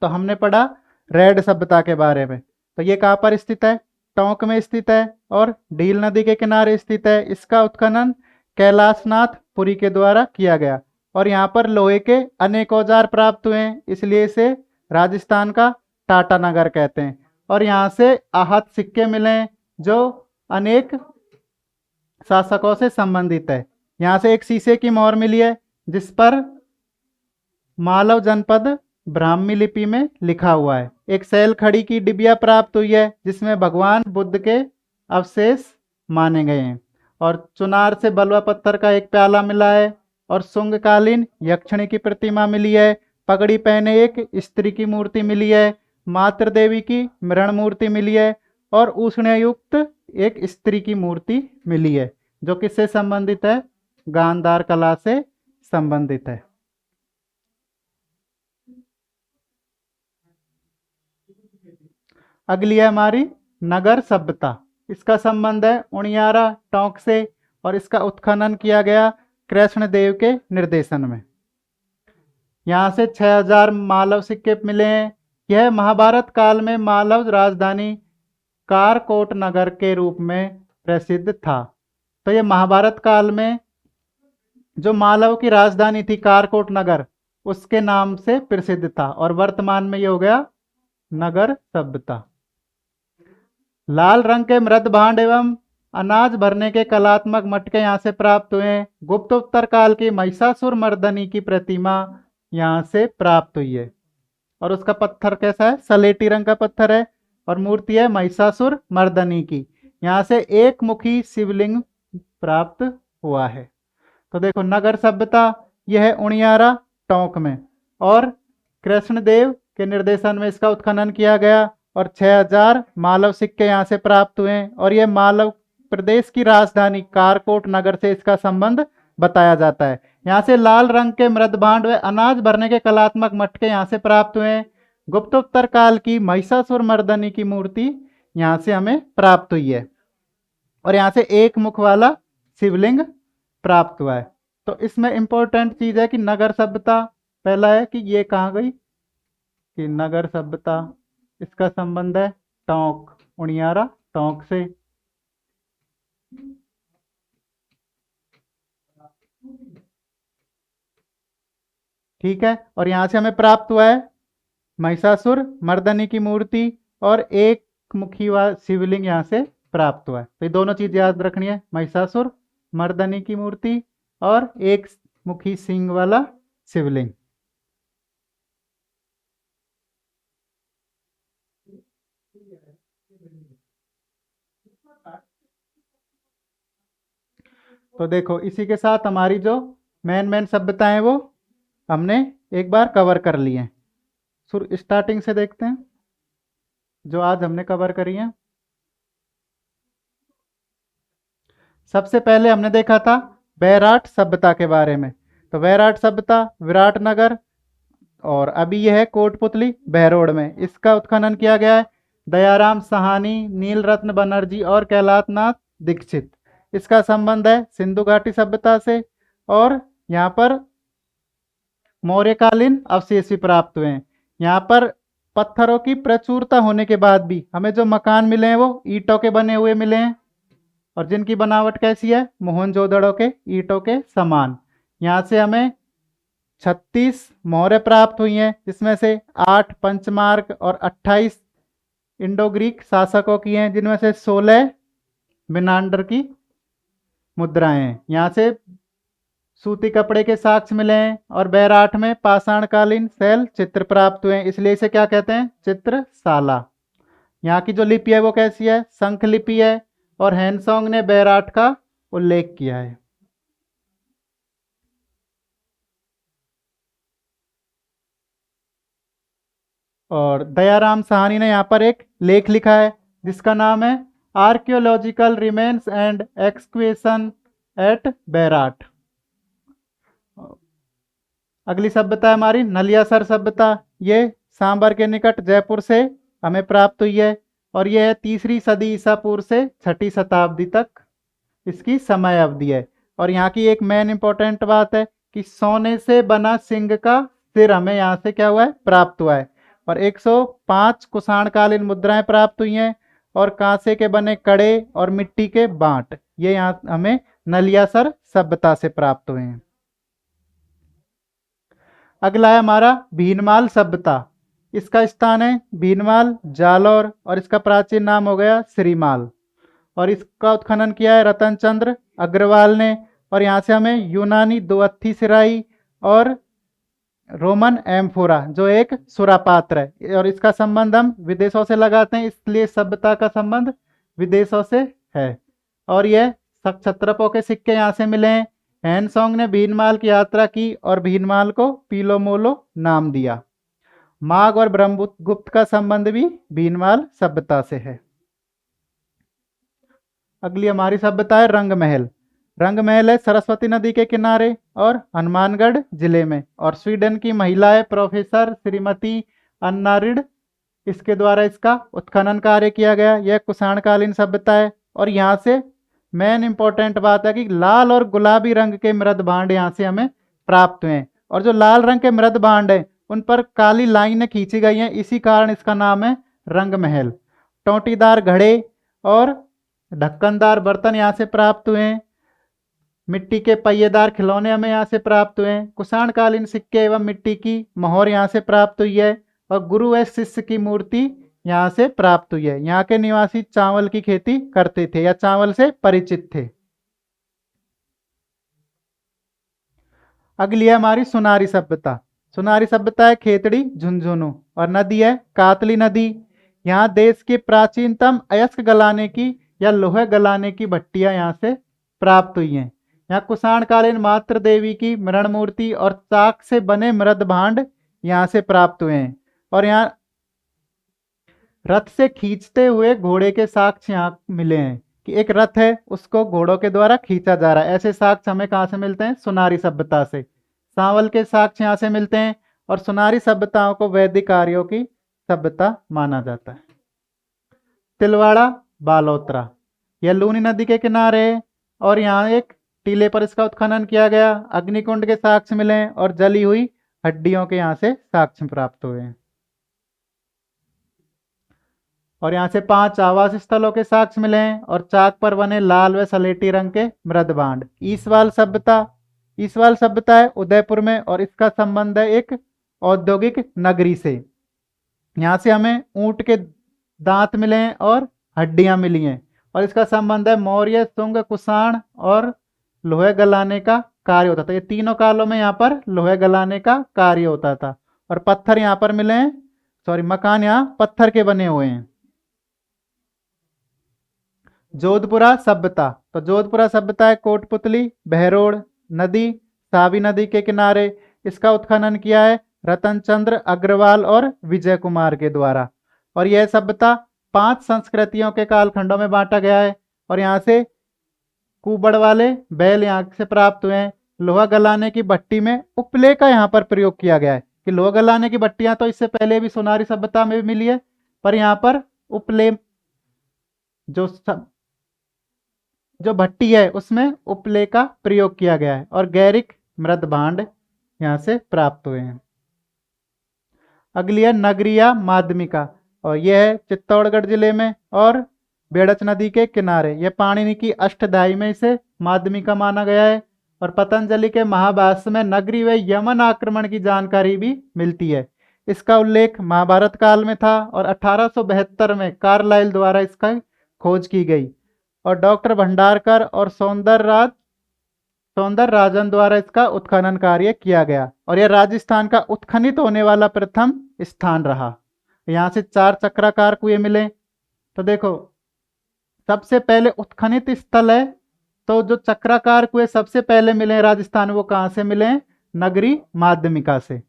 तो हमने पढ़ा रेड सभ्यता के बारे में। तो ये कहाँ पर स्थित है? टोंक में स्थित है और डील नदी के किनारे स्थित है। इसका उत्खनन कैलाशनाथ पुरी के द्वारा किया गया, और यहाँ पर लोहे के अनेक औजार प्राप्त हुए हैं, इसलिए इसे राजस्थान का टाटा नगर कहते हैं। और यहाँ से आहत सिक्के मिले हैं, जो अनेक शासकों से संबंधित है। यहाँ से एक शीशे की मोहर मिली है, जिस पर मालव जनपद ब्राह्मी लिपि में लिखा हुआ है। एक सैल खड़ी की डिबिया प्राप्त हुई है, जिसमें भगवान बुद्ध के अवशेष माने गए हैं। और चुनार से बलुआ पत्थर का एक प्याला मिला है, और शुंगकालीन यक्षिणी की प्रतिमा मिली है। पगड़ी पहने एक स्त्री की मूर्ति मिली है, मात्र देवी की मृण मूर्ति मिली है, और ऊष्णीय युक्त एक स्त्री की मूर्ति मिली है, जो किससे संबंधित है? गांधार कला से संबंधित है। अगली है हमारी नगर सभ्यता। इसका संबंध है उनियारा टोंक से, और इसका उत्खनन किया गया कृष्णदेव के निर्देशन में। यहाँ से 6000 मालव सिक्के मिले हैं। यह महाभारत काल में मालव राजधानी कारकोट नगर के रूप में प्रसिद्ध था। तो यह महाभारत काल में जो मालव की राजधानी थी कारकोट नगर, उसके नाम से प्रसिद्ध था, और वर्तमान में यह हो गया नगर सभ्यता। लाल रंग के मृद भांड एवं अनाज भरने के कलात्मक मटके यहाँ से प्राप्त हुए हैं। गुप्तोत्तर काल की महिषासुर मर्दनी की प्रतिमा यहाँ से प्राप्त हुई है, और उसका पत्थर कैसा है? सलेटी रंग का पत्थर है, और मूर्ति है महिषासुर मर्दनी की। यहाँ से एक मुखी शिवलिंग प्राप्त हुआ है। तो देखो, नगर सभ्यता यह है उनियारा टोंक में, और कृष्णदेव के निर्देशन में इसका उत्खनन किया गया, और 6000 मालव सिक्के यहाँ से प्राप्त हुए हैं। और यह मालव प्रदेश की राजधानी कारकोट नगर से इसका संबंध बताया जाता है। यहाँ से लाल रंग के मृद भांड व अनाज भरने के कलात्मक मटके यहाँ से प्राप्त हुए हैं। गुप्तोत्तर काल की महिषासुर मर्दनी की मूर्ति यहाँ से हमें प्राप्त हुई है और यहाँ से एक मुख वाला शिवलिंग प्राप्त हुआ है। तो इसमें इंपॉर्टेंट चीज है कि नगर सभ्यता, पहला है कि ये कहाँ गई, कि नगर सभ्यता इसका संबंध है टोंक, उनियारा टोंक से। ठीक है, और यहाँ से हमें प्राप्त हुआ है महिषासुर मर्दनी की मूर्ति और एक मुखी व शिवलिंग यहाँ से प्राप्त हुआ है। तो ये दोनों चीज याद रखनी है, महिषासुर मर्दनी की मूर्ति और एक मुखी सिंह वाला शिवलिंग। तो देखो इसी के साथ हमारी जो मेन सभ्यताएं वो हमने एक बार कवर कर ली हैं। स्टार्टिंग से देखते हैं जो आज हमने कवर करी है। सबसे पहले हमने देखा था वैराट सभ्यता के बारे में। तो वैराट सभ्यता विराटनगर और अभी यह है कोटपुतली बहरोड में, इसका उत्खनन किया गया है दयाराम साहनी, नीलरत्न बनर्जी और कैलाशनाथ दीक्षित। इसका संबंध है सिंधु घाटी सभ्यता से और यहाँ पर मौर्यकालीन अवशेष भी प्राप्त हुए हैं। यहाँ पर पत्थरों की प्रचुरता होने के बाद भी हमें जो मकान मिले हैं वो ईंटों के बने हुए मिले हैं और जिनकी बनावट कैसी है, मोहनजोदड़ो के ईंटों के समान। यहाँ से हमें 36 मोहरें प्राप्त हुई हैं, जिसमें से 8 पंचमार्क और 28 इंडो ग्रीक शासकों की हैं, जिनमें से 16 मिनांडर की मुद्राएं हैं। यहाँ से सूती कपड़े के साक्ष्य मिले हैं और बैराठ में पाषाणकालीन शैल चित्र प्राप्त हुए हैं, इसलिए इसे क्या कहते हैं, चित्रशाला। यहाँ की जो लिपि है वो कैसी है, शंख लिपि है और हैंसोंग ने बैराठ का उल्लेख किया है। और दयाराम साहनी ने यहाँ पर एक लेख लिखा है जिसका नाम है archaeological remains and excavation at Bairath. अगली सभ्यता है हमारी नलियासर सभ्यता। ये सांबर के निकट जयपुर से हमें प्राप्त हुई है और यह है 3री सदी ईसा पूर्व से 6ठी शताब्दी तक इसकी समय अवधि है। और यहाँ की एक मेन इंपॉर्टेंट बात है कि सोने से बना सिंह का सिर हमें यहाँ से क्या हुआ है, प्राप्त हुआ है। और 105 कुषाणकालीन मुद्राएं प्राप्त हुई हैं और कांसे के बने कड़े और मिट्टी के बांट, ये यहाँ हमें नलियासर सभ्यता से प्राप्त हुए हैं। अगला है हमारा भीनमाल सभ्यता। इसका स्थान है भीनमाल जालौर और इसका प्राचीन नाम हो गया श्रीमाल। और इसका उत्खनन किया है रतन चंद्र अग्रवाल ने। और यहाँ से हमें यूनानी दुअत्थी सिराई और रोमन एम्फोरा जो एक सुरापात्र है और इसका संबंध हम विदेशों से लगाते हैं, इसलिए सभ्यता का संबंध विदेशों से है। और यह क्षत्रपों के सिक्के यहाँ से मिले हैं। हैंसोंग ने भीनमाल की यात्रा की और भीनमाल को पीलोमोलो नाम दिया। माघ और ब्रह्मगुप्त का संबंध भी भीनमाल सभ्यता से है। अगली हमारी सभ्यता है रंग महल। रंग महल है सरस्वती नदी के किनारे और हनुमानगढ़ जिले में और स्वीडन की महिला है प्रोफेसर श्रीमती अन्ना रिड, इसके द्वारा इसका उत्खनन कार्य किया गया। यह कुषाणकालीन सभ्यता है और यहाँ से मेन इंपॉर्टेंट बात है कि लाल और गुलाबी रंग के मृद भांड यहाँ से हमें प्राप्त हुए हैं और जो लाल रंग के मृद भांड है उन पर काली लाइनें खींची गई हैं, इसी कारण इसका नाम है रंग महल। टोंटीदार घड़े और ढक्कनदार बर्तन यहाँ से प्राप्त हुए हैं। मिट्टी के पहिएदार खिलौने हमें यहाँ से प्राप्त हुए हैं। कुषाणकालीन सिक्के एवं मिट्टी की मोहर यहाँ से प्राप्त हुई है और गुरु व शिष्य की मूर्ति यहाँ से प्राप्त हुई है। यहाँ के निवासी चावल की खेती करते थे या चावल से परिचित थे। अगली है हमारी सुनारी सभ्यता। सुनारी सभ्यता है खेतड़ी झुंझुनू और नदी है कातली नदी। यहाँ देश के प्राचीनतम अयस्क गलाने की या लोहे गलाने की भट्टियां यहाँ से प्राप्त हुई हैं। यहाँ कुषाणकालीन मातृ देवी की मृण मूर्ति और चाक से बने मृद भांड यहाँ से प्राप्त हुए हैं। और यहाँ रथ से खींचते हुए घोड़े के साक्ष्य यहाँ मिले हैं कि एक रथ है उसको घोड़ों के द्वारा खींचा जा रहा है। ऐसे साक्ष्य हमें कहाँ से मिलते हैं, सुनारी सभ्यता से। सांवल के साक्ष्य यहाँ से मिलते हैं और सुनारी सभ्यताओं को वैदिक कार्यों की सभ्यता माना जाता है। तिलवाड़ा बालोतरा, यह लूनी नदी के किनारे है और यहाँ एक टीले पर इसका उत्खनन किया गया। अग्निकुंड के साक्ष्य मिले और जली हुई हड्डियों के यहाँ से साक्ष्य प्राप्त हुए हैं। और यहाँ से 5 आवास स्थलों के साक्ष्य मिले हैं और चाक पर बने लाल व सलेटी रंग के मृदबांड। ईसवाल सभ्यता है उदयपुर में और इसका संबंध है एक औद्योगिक नगरी से। यहाँ से हमें ऊंट के दांत मिले हैं और हड्डियां मिली हैं और इसका संबंध है मौर्य, शुंग, कुषाण और लोहे गलाने का कार्य होता था। ये तीनों कालों में यहाँ पर लोहे गलाने का कार्य होता था। और पत्थर यहाँ पर मिले हैं, मकान यहाँ पत्थर के बने हुए हैं। जोधपुरा सभ्यता, तो जोधपुरा सभ्यता है कोटपुतली, बहरोड़ नदी, सावी नदी के किनारे। इसका उत्खनन किया है रतन चंद्र अग्रवाल और विजय कुमार के द्वारा। और यह सभ्यता 5 संस्कृतियों के कालखंडों में बांटा गया है। और यहाँ से कुबड़ वाले बैल यहाँ से प्राप्त हुए हैं। लोहा गलाने की भट्टी में उपले का यहाँ पर प्रयोग किया गया है कि लोहा गलाने की भट्टियां तो इससे पहले भी सोनारी सभ्यता में भी मिली है, पर यहाँ पर उपले जो भट्टी है उसमें उपले का प्रयोग किया गया है। और गैरिक मृदभांड यहाँ से प्राप्त हुए हैं। अगली है नगरिया माध्यमिका और यह है चित्तौड़गढ़ जिले में और बेड़च नदी के किनारे। यह पाणिनि की अष्टधाई में इसे माध्यमिका माना गया है। और पतंजलि के महाभाष्य में नगरी व यमन आक्रमण की जानकारी भी मिलती है। इसका उल्लेख महाभारत काल में था और 1872 में कार्लाइल द्वारा इसका खोज की गई और डॉक्टर भंडारकर और सौंदर राजन द्वारा इसका उत्खनन कार्य किया गया। और यह राजस्थान का उत्खनित होने वाला प्रथम स्थान रहा। यहाँ से 4 चक्राकार कुएं मिले। तो देखो, सबसे पहले उत्खनित स्थल है तो जो चक्राकार कुएं सबसे पहले मिले राजस्थान, वो कहाँ से मिले? नगरी माध्यमिका से।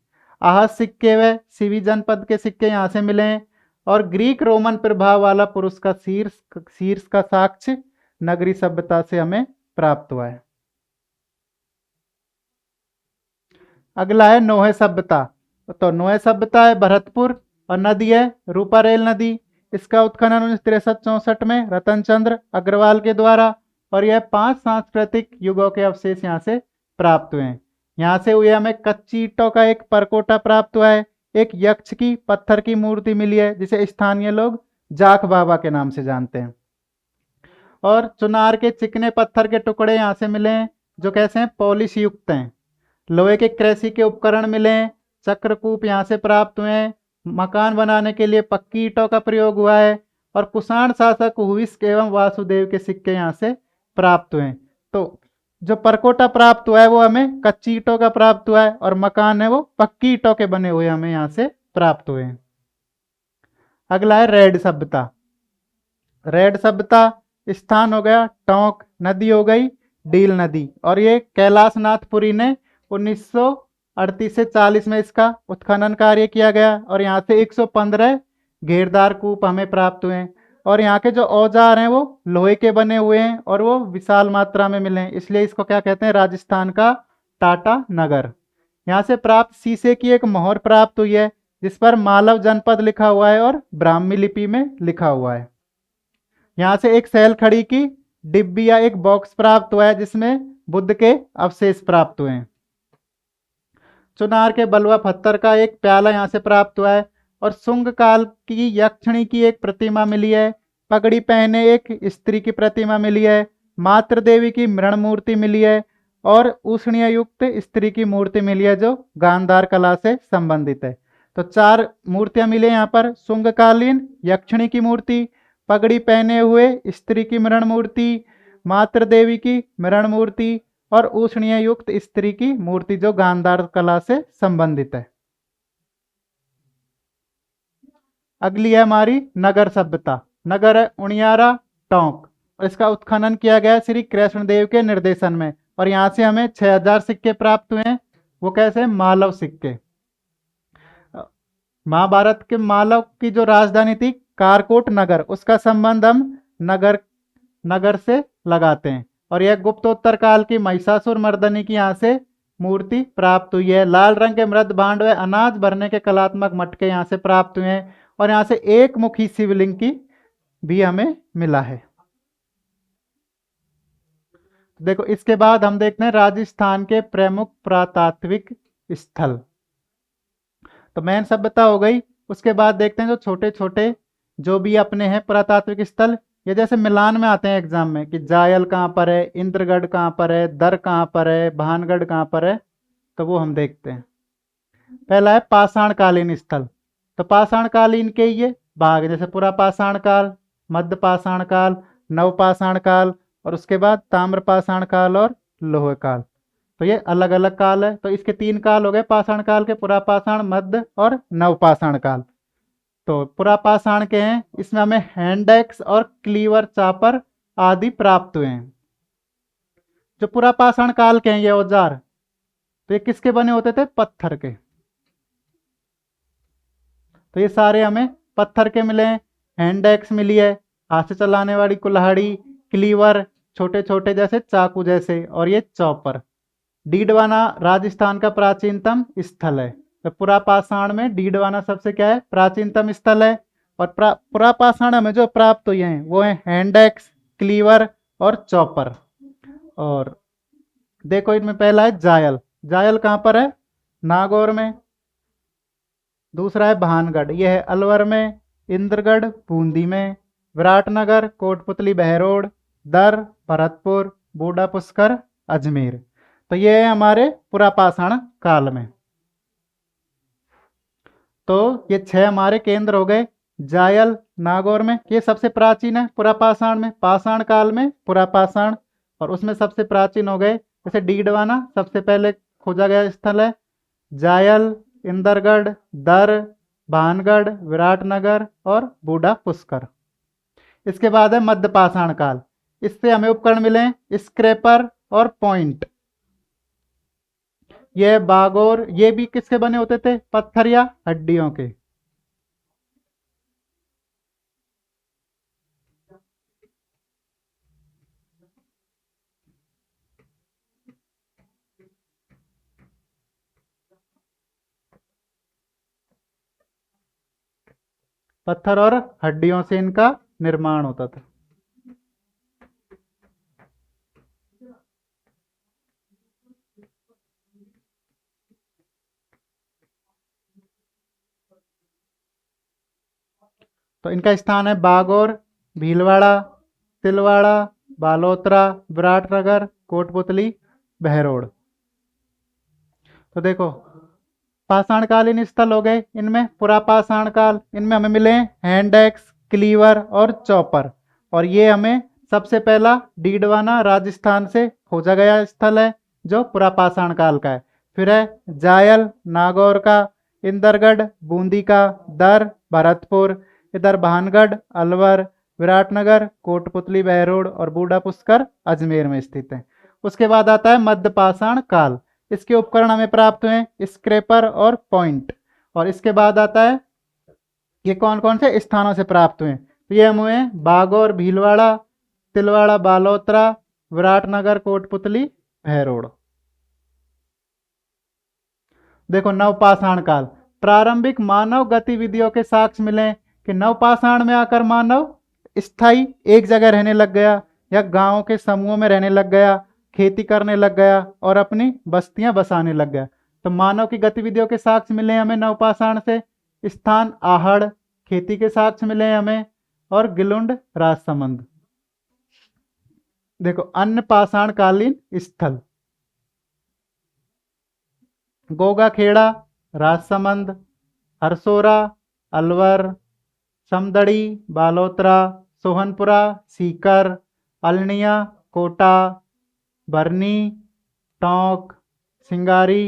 आहत सिक्के व सिवी जनपद के सिक्के यहाँ से मिले हैं। और ग्रीक रोमन प्रभाव वाला पुरुष का शीर्ष का साक्ष्य नगरी सभ्यता से हमें प्राप्त हुआ है। अगला है नोहे सभ्यता। तो नोहे सभ्यता है भरतपुर और नदी है रूपारेल नदी। इसका उत्खनन 1963-64 में रतनचंद्र अग्रवाल के द्वारा। और यह 5 सांस्कृतिक युगों के अवशेष यहाँ से प्राप्त हुए हैं। यहाँ से हुए हमें कच्ची ईंटों का एक परकोटा प्राप्त हुआ है। एक यक्ष की पत्थर की मूर्ति मिली है जिसे स्थानीय लोग जाख बाबा के नाम से जानते हैं। और चुनार के चिकने पत्थर के टुकड़े यहाँ से मिले हैं जो कैसे हैं? पॉलिश युक्त हैं। लोहे के कृषि के उपकरण मिले हैं। चक्रकूप यहाँ से प्राप्त हुए हैं। मकान बनाने के लिए पक्की ईंटों का प्रयोग हुआ है। और कुषाण शासक हुविस्क एवं वासुदेव के सिक्के यहाँ से प्राप्त हुए हैं। तो जो परकोटा प्राप्त हुआ है वो हमें कच्ची ईंटों का प्राप्त हुआ है और मकान है वो पक्की ईंटों के बने हुए हमें यहाँ से प्राप्त हुए हैं। अगला है रेड सभ्यता। रेड सभ्यता स्थान हो गया टोंक, नदी हो गई डील नदी। और ये कैलाशनाथपुरी ने 1938 से 40 में इसका उत्खनन कार्य किया गया। और यहाँ से 115 घेरदार कूप हमें प्राप्त हुए हैं। और यहाँ के जो औजार हैं वो लोहे के बने हुए हैं और वो विशाल मात्रा में मिले हैं, इसलिए इसको क्या कहते हैं? राजस्थान का टाटा नगर। यहाँ से प्राप्त शीशे की एक मोहर प्राप्त हुई है जिस पर मालव जनपद लिखा हुआ है और ब्राह्मी लिपि में लिखा हुआ है। यहाँ से एक सैल खड़ी की डिब्बी या एक बॉक्स प्राप्त हुआ है जिसमें बुद्ध के अवशेष प्राप्त हुए हैं। चुनार के बलुआ पत्थर का एक प्याला यहाँ से प्राप्त हुआ है। और शुंग काल की यक्षिणी की एक प्रतिमा मिली है। पगड़ी पहने एक स्त्री की प्रतिमा मिली है। मातृ देवी की मृण मूर्ति मिली है और उष्णीय युक्त स्त्री की मूर्ति मिली है जो गांधार कला से संबंधित है। तो 4 मूर्तियां मिली यहाँ पर, शुंगकालीन यक्षिणी की मूर्ति, पगड़ी पहने हुए स्त्री की मृण मूर्ति, मातृ देवी की मृण मूर्ति और उष्णीय युक्त स्त्री की मूर्ति जो गांधार कला से संबंधित है। अगली है हमारी नगर सभ्यता। नगर है उनियारा टोंक और इसका उत्खनन किया गया श्री कृष्णदेव के निर्देशन में। और यहाँ से हमें 6000 सिक्के प्राप्त हुए हैं। वो कैसे? मालव सिक्के। महाभारत के मालव की जो राजधानी थी कारकोट नगर, उसका संबंध हम नगर से लगाते हैं। और यह गुप्तोत्तर काल की महिषासुर मर्दनी की यहाँ से मूर्ति प्राप्त हुई है। लाल रंग के मृद भांड व अनाज भरने के कलात्मक मटके यहाँ से प्राप्त हुए हैं। और यहाँ से एक मुखी शिवलिंग की भी हमें मिला है। देखो इसके बाद हम देखते हैं राजस्थान के प्रमुख पुरातात्विक स्थल। तो मेन सभ्यता हो गई। उसके बाद देखते हैं जो छोटे छोटे जो भी अपने हैं पुरातात्विक स्थल, ये जैसे मिलान में आते हैं एग्जाम में कि जायल कहाँ पर है, इंद्रगढ़ कहाँ पर है, दर कहाँ पर है, भानगढ़ कहाँ पर है, तो वो हम देखते हैं। पहला है पाषाणकालीन स्थल। तो पाषाणकालीन के ये भाग हैं, जैसे पुरा पाषाण काल, मध्य पाषाण काल, नवपाषाण काल और उसके बाद ताम्र पाषाण काल और लोह काल। तो ये अलग अलग काल है। तो इसके तीन काल हो गए पाषाण काल के, पुरा पाषाण, मध्य और नवपाषाण काल। तो पुरा पाषाण के हैं, इसमें हमें हैंड एक्स और क्लीवर चापर आदि प्राप्त हुए हैं। जो पुरा पाषाण काल के हैं ये औजार, तो ये किसके बने होते थे? पत्थर के। तो ये सारे हमें पत्थर के मिले हैं। हैंड एक्स मिली है, हाथ से चलाने वाली कुल्हाड़ी, क्लीवर छोटे छोटे जैसे चाकू जैसे, और ये चॉपर। डीडवाना राजस्थान का प्राचीनतम स्थल है। तो पुरापाषाण में डीडवाना सबसे क्या है? प्राचीनतम स्थल है। और पुरापाषाण में जो प्राप्त हुए हैं वो है हैंड एक्स, क्लीवर और चॉपर। और देखो इनमें पहला है जायल। जायल कहाँ पर है? नागौर में। दूसरा है भानगढ़, यह है अलवर में। इंद्रगढ़ बूंदी में। विराटनगर कोटपुतली बहरोड। दर भरतपुर, बूढ़ा पुष्कर अजमेर। तो ये है हमारे पुरापाषाण काल में। तो ये 6 हमारे केंद्र हो गए। जायल नागौर में, ये सबसे प्राचीन है पुरापाषाण में। पाषाण काल में पुरापाषाण, और उसमें सबसे प्राचीन हो गए। जैसे डीडवाना सबसे पहले खोजा गया स्थल है। जायल, इंदरगढ़, दर, भानगढ़, विराटनगर और बूढ़ा पुष्कर। इसके बाद है मध्य पाषाण काल। इससे हमें उपकरण मिले स्क्रैपर और पॉइंट। ये बागोर, ये भी किसके बने होते थे? पत्थर या हड्डियों के। पत्थर और हड्डियों से इनका निर्माण होता था। तो इनका स्थान है बागोर, भीलवाड़ा, तिलवाड़ा, बालोतरा, विराटनगर, कोटपुतली, बहरोड। तो देखो पाषाणकालीन स्थल हो गए। इनमें पुरापाषाण काल, इनमें हमें मिले हैंड एक्स, क्लीवर और चॉपर। और ये हमें सबसे पहला डीडवाना राजस्थान से खोजा गया स्थल है जो पुरापाषाण काल का है। फिर है जायल नागौर का, इंदरगढ़ बूंदी का, दर भरतपुर, इधर भानगढ़ अलवर, विराटनगर कोटपुतली बहरोड और बूढ़ा पुष्कर अजमेर में स्थित है। उसके बाद आता है मध्य पाषाण काल। इसके उपकरण हमें प्राप्त हुए स्क्रैपर और पॉइंट। और इसके बाद आता है ये कौन कौन से स्थानों से प्राप्त हुए? तो ये हम हुए बागौर, भीलवाड़ा, तिलवाड़ा, बालोतरा, विराटनगर कोटपुतली, बहरोड। देखो नवपाषाण काल, प्रारंभिक मानव गतिविधियों के साक्ष्य मिले कि नवपाषाण में आकर मानव स्थायी एक जगह रहने लग गया या गांवों के समूहों में रहने लग गया, खेती करने लग गया और अपनी बस्तियां बसाने लग गया। तो मानव की गतिविधियों के साक्ष्य मिले हमें नवपाषाण से। स्थान आहड़, खेती के साक्ष्य मिले हमें, और गिलुंड राजसमंद। देखो अन्य पाषाण कालीन स्थल, गोगाखेड़ा राजसमंद, हरसोरा अलवर, समदड़ी बालोतरा, सोहनपुरा सीकर, अलनिया कोटा, बरनी, टोंक, सिंगारी,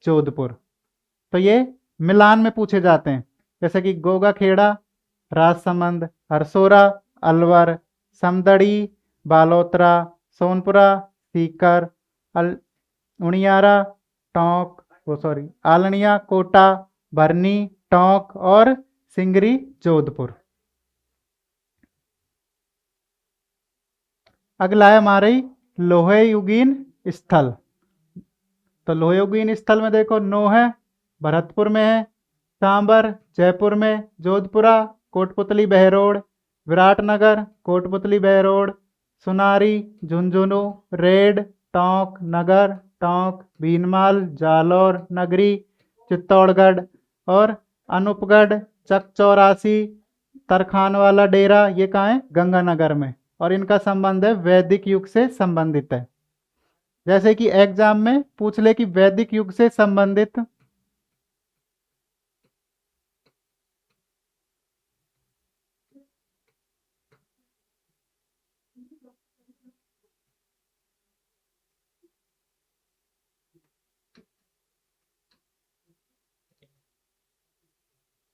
जोधपुर। तो ये मिलान में पूछे जाते हैं, जैसे कि गोगाखेड़ा राजसमंद, हरसोरा अलवर, समदड़ी बालोतरा, सोनपुरा सीकर, उनियारा टोंक, आलनिया कोटा, बरनी टोंक और सिंगरी जोधपुर। अगला है हमारे लोहे युगीन स्थल। तो लोहे युगीन स्थल में देखो नोह है भरतपुर में है, सांबर जयपुर में, जोधपुरा कोटपुतली बहरोड, विराटनगर कोटपुतली बहरोड, सुनारी झुंझुनू, रेड टोंक नगर, टोंक भीनमाल जालौर नगरी चित्तौड़गढ़, और अनूपगढ़ चक चौरासी तरखान वाला डेरा ये कहाँ है, गंगानगर में। और इनका संबंध है वैदिक युग से संबंधित है। जैसे कि एग्जाम में पूछ ले कि वैदिक युग से संबंधित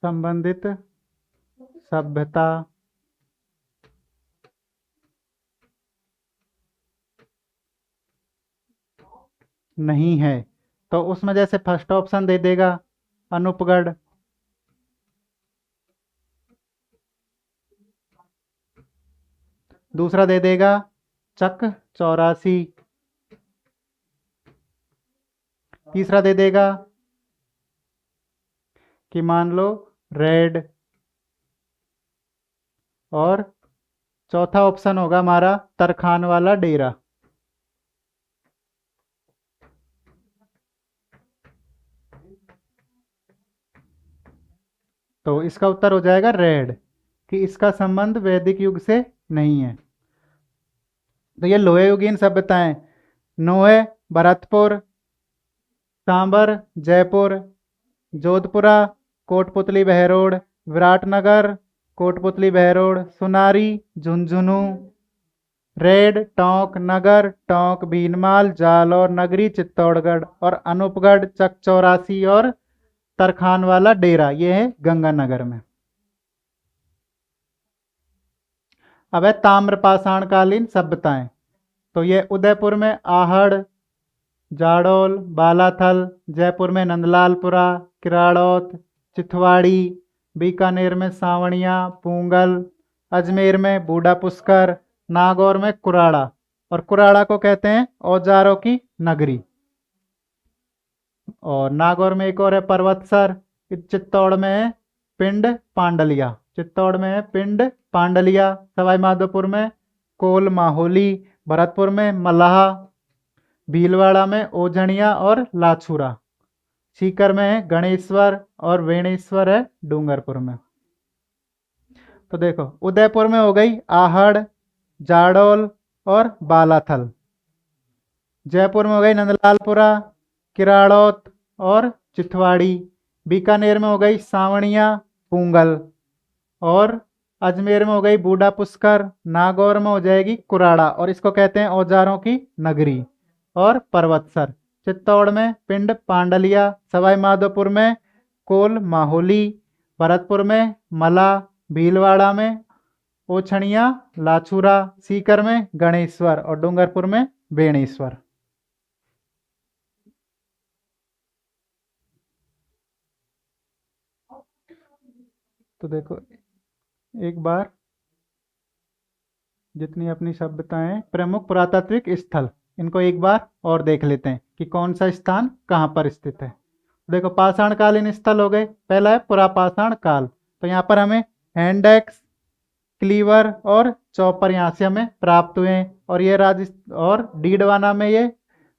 संबंधित सभ्यता नहीं है, तो उसमें जैसे फर्स्ट ऑप्शन दे देगा अनूपगढ़, दूसरा दे देगा चक चौरासी, तीसरा दे देगा कि मान लो रेड, और चौथा ऑप्शन होगा हमारा तरखान वाला डेरा। तो इसका उत्तर हो जाएगा रेड, कि इसका संबंध वैदिक युग से नहीं है। तो ये लोहे युगीन सभ्यताएं, नोहे भरतपुर, सांबर जयपुर, जोधपुरा कोटपुतली बहरोड, विराटनगर कोटपुतली बहरोड, सुनारी झुंझुनू, रेड टोंक नगर, टोंक भीनमाल जालौर नगरी चित्तौड़गढ़, और अनूपगढ़ चक चौरासी और तरखान वाला डेरा ये है गंगानगर में। अब है ताम्रपाषाणकालीन सभ्यताएं, तो ये उदयपुर में आहड़ जाडौल बालाथल, जयपुर में नंदलालपुरा किराड़ौत चिथवाड़ी, बीकानेर में सावणिया पूंगल, अजमेर में बूढ़ा पुष्कर, नागौर में कुराड़ा, और कुराड़ा को कहते हैं औजारों की नगरी। और नागौर में एक और है पर्वतसर, चित्तौड़ में है पिंड पांडलिया, चित्तौड़ में है पिंड पांडलिया, सवाई माधोपुर में कोल माहोली, भरतपुर में मलाह, भीलवाड़ा में ओझणिया और लाछुरा, सीकर में है गणेश्वर, और वेणेश्वर है डूंगरपुर में। तो देखो उदयपुर में हो गई आहड़ जाडौल और बालाथल, जयपुर में हो गई नंदलालपुरा किराड़ौत और चिथवाड़ी, बीकानेर में हो गई सावणिया पूंगल, और अजमेर में हो गई बूढ़ा पुष्कर, नागौर में हो जाएगी कुराड़ा, और इसको कहते हैं औजारों की नगरी, और पर्वतसर चित्तौड़ में पिंड पांडलिया, सवाई माधोपुर में कोल माहोली, भरतपुर में मला, भीलवाड़ा में ओछणिया लाछुरा, सीकर में गणेश्वर, और डूंगरपुर में बेणेश्वर। तो देखो एक बार जितनी अपनी सभ्यताएं हैं, प्रमुख पुरातात्विक स्थल, इनको एक बार और देख लेते हैं कि कौन सा स्थान कहाँ पर स्थित है। देखो पाषाणकालीन स्थल हो गए, पहला है पुरापाषाण काल, तो यहाँ पर हमें हैंड एक्स क्लीवर और चॉपर यहाँ से हमें प्राप्त हुए हैं, और ये और डीडवाना में ये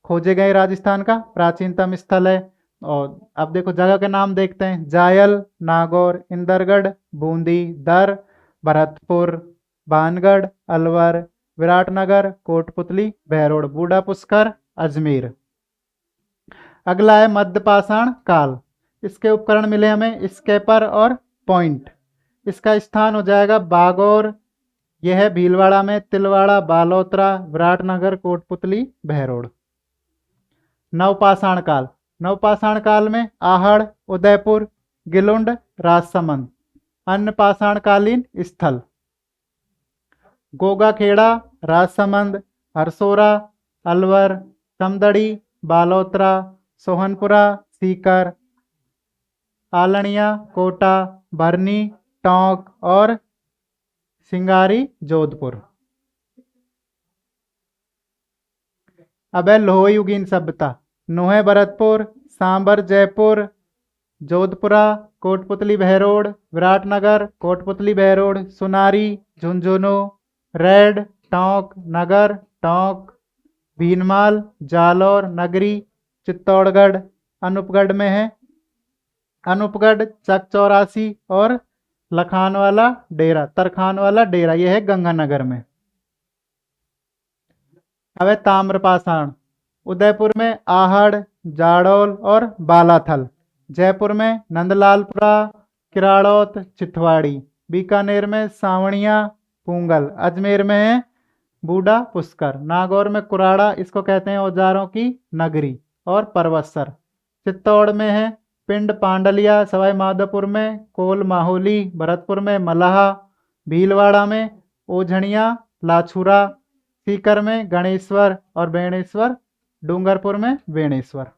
खोजे गए राजस्थान का प्राचीनतम स्थल है। और अब देखो जगह के नाम देखते हैं, जायल नागौर इंदरगढ़ बूंदी दर भरतपुर भानगढ़ अलवर विराटनगर कोटपुतली बहरोड बूढ़ा पुष्कर अजमेर। अगला है मध्यपाषाण काल, इसके उपकरण मिले हमें स्केपर और पॉइंट, इसका स्थान हो जाएगा बागौर, यह है भीलवाड़ा में, तिलवाड़ा बालोतरा विराटनगर कोटपुतली बहरोड। नवपाषाण काल, नवपाषाण काल में आहड़ उदयपुर गिलुंड राजसमंद। अन्य पाषाणकालीन स्थल गोगाखेड़ा राजसमंद हरसोरा अलवर समदड़ी बालोतरा सोहनपुरा सीकर आलनिया कोटा भरनी टोंक और सिंगारी जोधपुर। अब है लोह युगीन सभ्यता, नोहे भरतपुर सांबर जयपुर जोधपुरा, कोटपुतली बहरोड, विराटनगर, कोटपुतली बहरोड, सुनारी, झुंझुनू, रेड, टोंक, नगर, टोंक, भीनमाल, जालौर, नगरी, चित्तौड़गढ़, अनूपगढ़ में है अनूपगढ़, चक चौरासी और लखानवाला डेरा, तरखानवाला डेरा, यह है गंगानगर में। अब है ताम्रपाषाण, उदयपुर में आहड़, जाडौल और बालाथल, जयपुर में नंदलालपुरा, किराड़ौत, चिथवाड़ी, बीकानेर में सावणिया, पूंगल, अजमेर में है बूढ़ा पुष्कर, नागौर में कुराड़ा, इसको कहते हैं औजारों की नगरी, और परवत्सर, चित्तौड़ में है पिंड पांडलिया, सवाई माधोपुर में कोल माहोली, भरतपुर में मलाहा, भीलवाड़ा में ओझणिया, लाछुरा, सीकर में गणेश्वर और बेणेश्वर, डूंगरपुर में बेणेश्वर।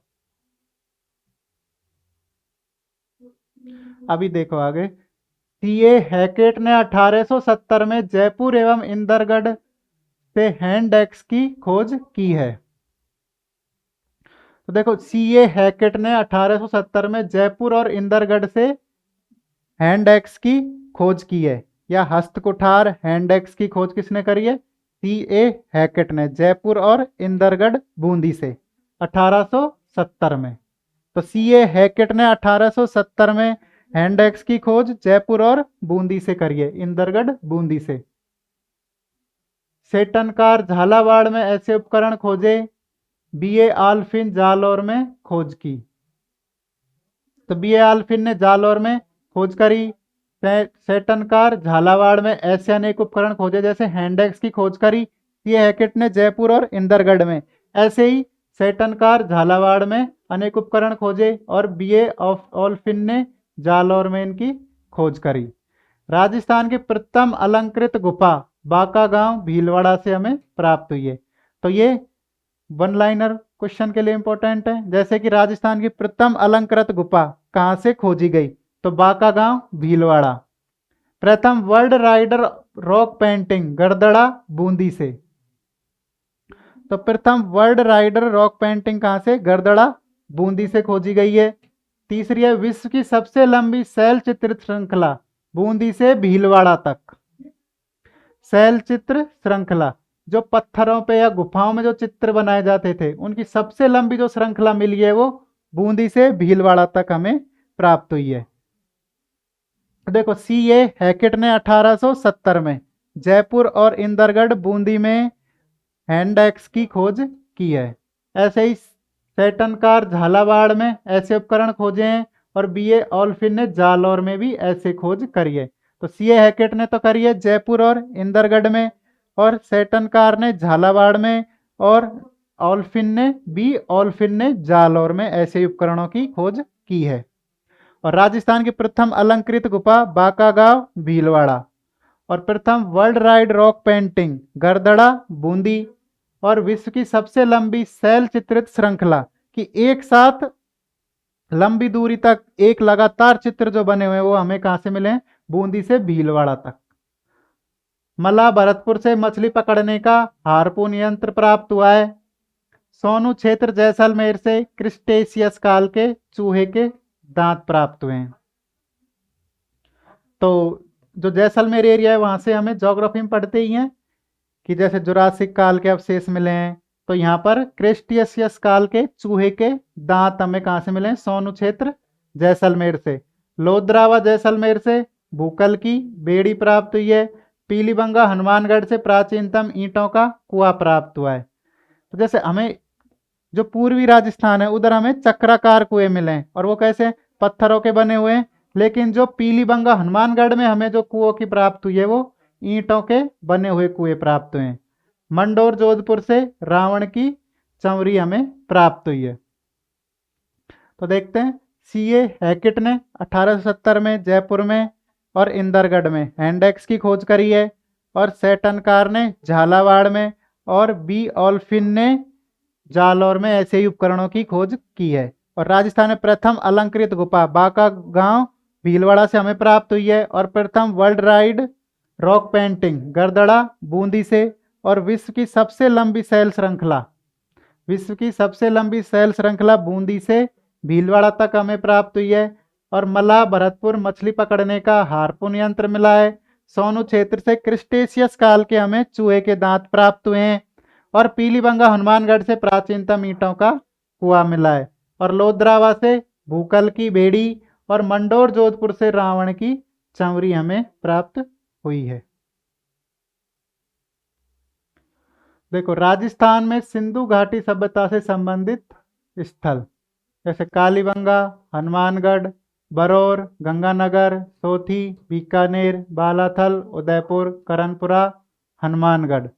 अभी देखो आगे, सीए हैकेट ने 1870 में जयपुर एवं इंदरगढ़ से हैंड एक्स की खोज की है। तो देखो सीए हैकेट ने 1870 में जयपुर और इंदरगढ़ से हैंड एक्स की खोज की है, या हस्तकुठार हैंड एक्स की खोज किसने करी है? सीए हैकेट ने, जयपुर और इंदरगढ़ बूंदी से 1870 में। तो सीए हैकेट ने 1870 में हैंड एक्स की खोज जयपुर और बूंदी से करी है, इंदरगढ़ बूंदी से। सेटनकार झालावाड़ में ऐसे उपकरण खोजे, बीए आल्फिन जालौर में खोज की। तो बीए आल्फिन ने जालौर में खोज करी, सेटनकार झालावाड़ में ऐसे अनेक उपकरण खोजे जैसे हैंडेक्स की खोज करी, ये हैकेट ने जयपुर और इंदरगढ़ में। ऐसे ही सेटनकार झालावाड़ में अनेक उपकरण खोजे और बीए आल्फिन ने जालौर में इनकी खोज करी। राजस्थान की प्रथम अलंकृत गुफा बांका गांव भीलवाड़ा से हमें प्राप्त हुई है। तो ये वन लाइनर क्वेश्चन के लिए इंपॉर्टेंट है। जैसे कि राजस्थान की प्रथम अलंकृत गुफा कहां से खोजी गई? तो बांका गांव भीलवाड़ा। प्रथम world rider rock painting Gardada Bundi से। तो प्रथम वर्ल्ड राइडर रॉक पेंटिंग कहां से? गड़दड़ा बूंदी से खोजी गई है। तीसरी है विश्व की सबसे लंबी शैल चित्र श्रृंखला बूंदी से भीलवाड़ा तक। शैल चित्र श्रृंखला जो पत्थरों पे या गुफाओं में जो चित्र बनाए जाते थे, उनकी सबसे लंबी जो श्रृंखला मिली है वो बूंदी से भीलवाड़ा तक हमें प्राप्त हुई है। देखो सीए हैकेट ने 1870 में जयपुर और इंदरगढ़ बूंदी में हैंड एक्स की खोज की है। ऐसे ही सेटनकार झालावाड़ में ऐसे उपकरण खोजे हैं और बीए ऑल्फिन ने जालौर में भी ऐसे खोज करी है। तो सीए हैकेट ने तो करी है जयपुर और इंदरगढ़ में, और सेटनकार ने झालावाड़ में, और ऑल्फिन ने जालौर में ऐसे उपकरणों की खोज की है। और राजस्थान की प्रथम अलंकृत गुफा बांका गांव भीलवाड़ा, और प्रथम world ride rock painting Gardada Bundi, और विश्व की सबसे लंबी शैल चित्रित श्रृंखला कि एक साथ लंबी दूरी तक एक लगातार चित्र जो बने हुए हैं वो हमें कहां से मिले? बूंदी से भीलवाड़ा तक। मला भरतपुर से मछली पकड़ने का हार्पून यंत्र प्राप्त हुआ है। सोनू क्षेत्र जैसलमेर से क्रिस्टेशियस काल के चूहे के दांत प्राप्त हुए हैं। तो जो जैसलमेर एरिया है वहां से हमें ज्योग्राफी में पढ़ते ही हैं कि जैसे जुरासिक काल के अवशेष मिले हैं, तो यहाँ पर क्रिस्टेशियस काल के चूहे के दांत हमें कहां से मिले? सोनू क्षेत्र जैसलमेर से। लोधरा व जैसलमेर से भूकल की बेड़ी प्राप्त हुई है। पीलीबंगा हनुमानगढ़ से प्राचीनतम ईंटों का कुआं प्राप्त हुआ है। तो जैसे हमें जो पूर्वी राजस्थान है उधर हमें चक्राकार कुएं मिले हैं, और वो कैसे? पत्थरों के बने हुए हैं। लेकिन जो पीलीबंगा हनुमानगढ़ में हमें जो कुओं की प्राप्त हुई है वो ईंटों के बने हुए कुएं प्राप्त हुए हैं। मंडोर जोधपुर से रावण की चमरी हमें प्राप्त हुई है। तो देखते हैं सीए हैकेट ने 1870 में जयपुर में और इंदरगढ़ में हैंडेक्स की खोज करी है, और सेटनकार ने झालावाड़ में, और बी ऑल्फिन ने जालौर में ऐसे ही उपकरणों की खोज की है। और राजस्थान में प्रथम अलंकृत गुफा बांका गांव भीलवाड़ा से हमें प्राप्त हुई है, और प्रथम world ride rock painting Gardada Bundi से, और विश्व की सबसे लंबी शैल श्रृंखला बूंदी से भीलवाड़ा तक हमें प्राप्त हुई है। और मला भरतपुर मछली पकड़ने का हार्पून यंत्र मिला है। सोनू क्षेत्र से क्रिस्टेशियस काल के हमें चूहे के दांत प्राप्त हुए हैं। और पीलीबंगा हनुमानगढ़ से प्राचीनतम ईंटों का कुआं मिला है। और लोद्रावा से भूकल की बेड़ी और मंडोर जोधपुर से रावण की चंवरी हमें प्राप्त हुई है। देखो, राजस्थान में सिंधु घाटी सभ्यता से संबंधित स्थल जैसे कालीबंगा, हनुमानगढ़, बरौर, गंगानगर, सोथी, बीकानेर, बालाथल, उदयपुर, करणपुरा, हनुमानगढ़।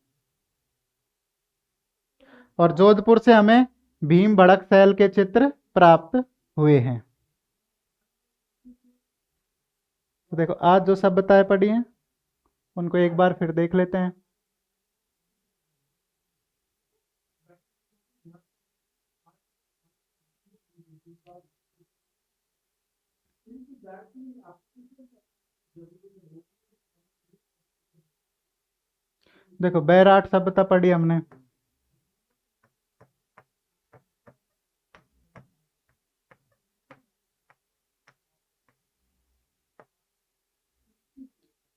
और जोधपुर से हमें भीम भड़क शैल के चित्र प्राप्त हुए हैं। तो देखो, आज जो सभ्यताएं पढ़ी हैं उनको एक बार फिर देख लेते हैं। देखो, बैराट सभ्यता पढ़ी हमने।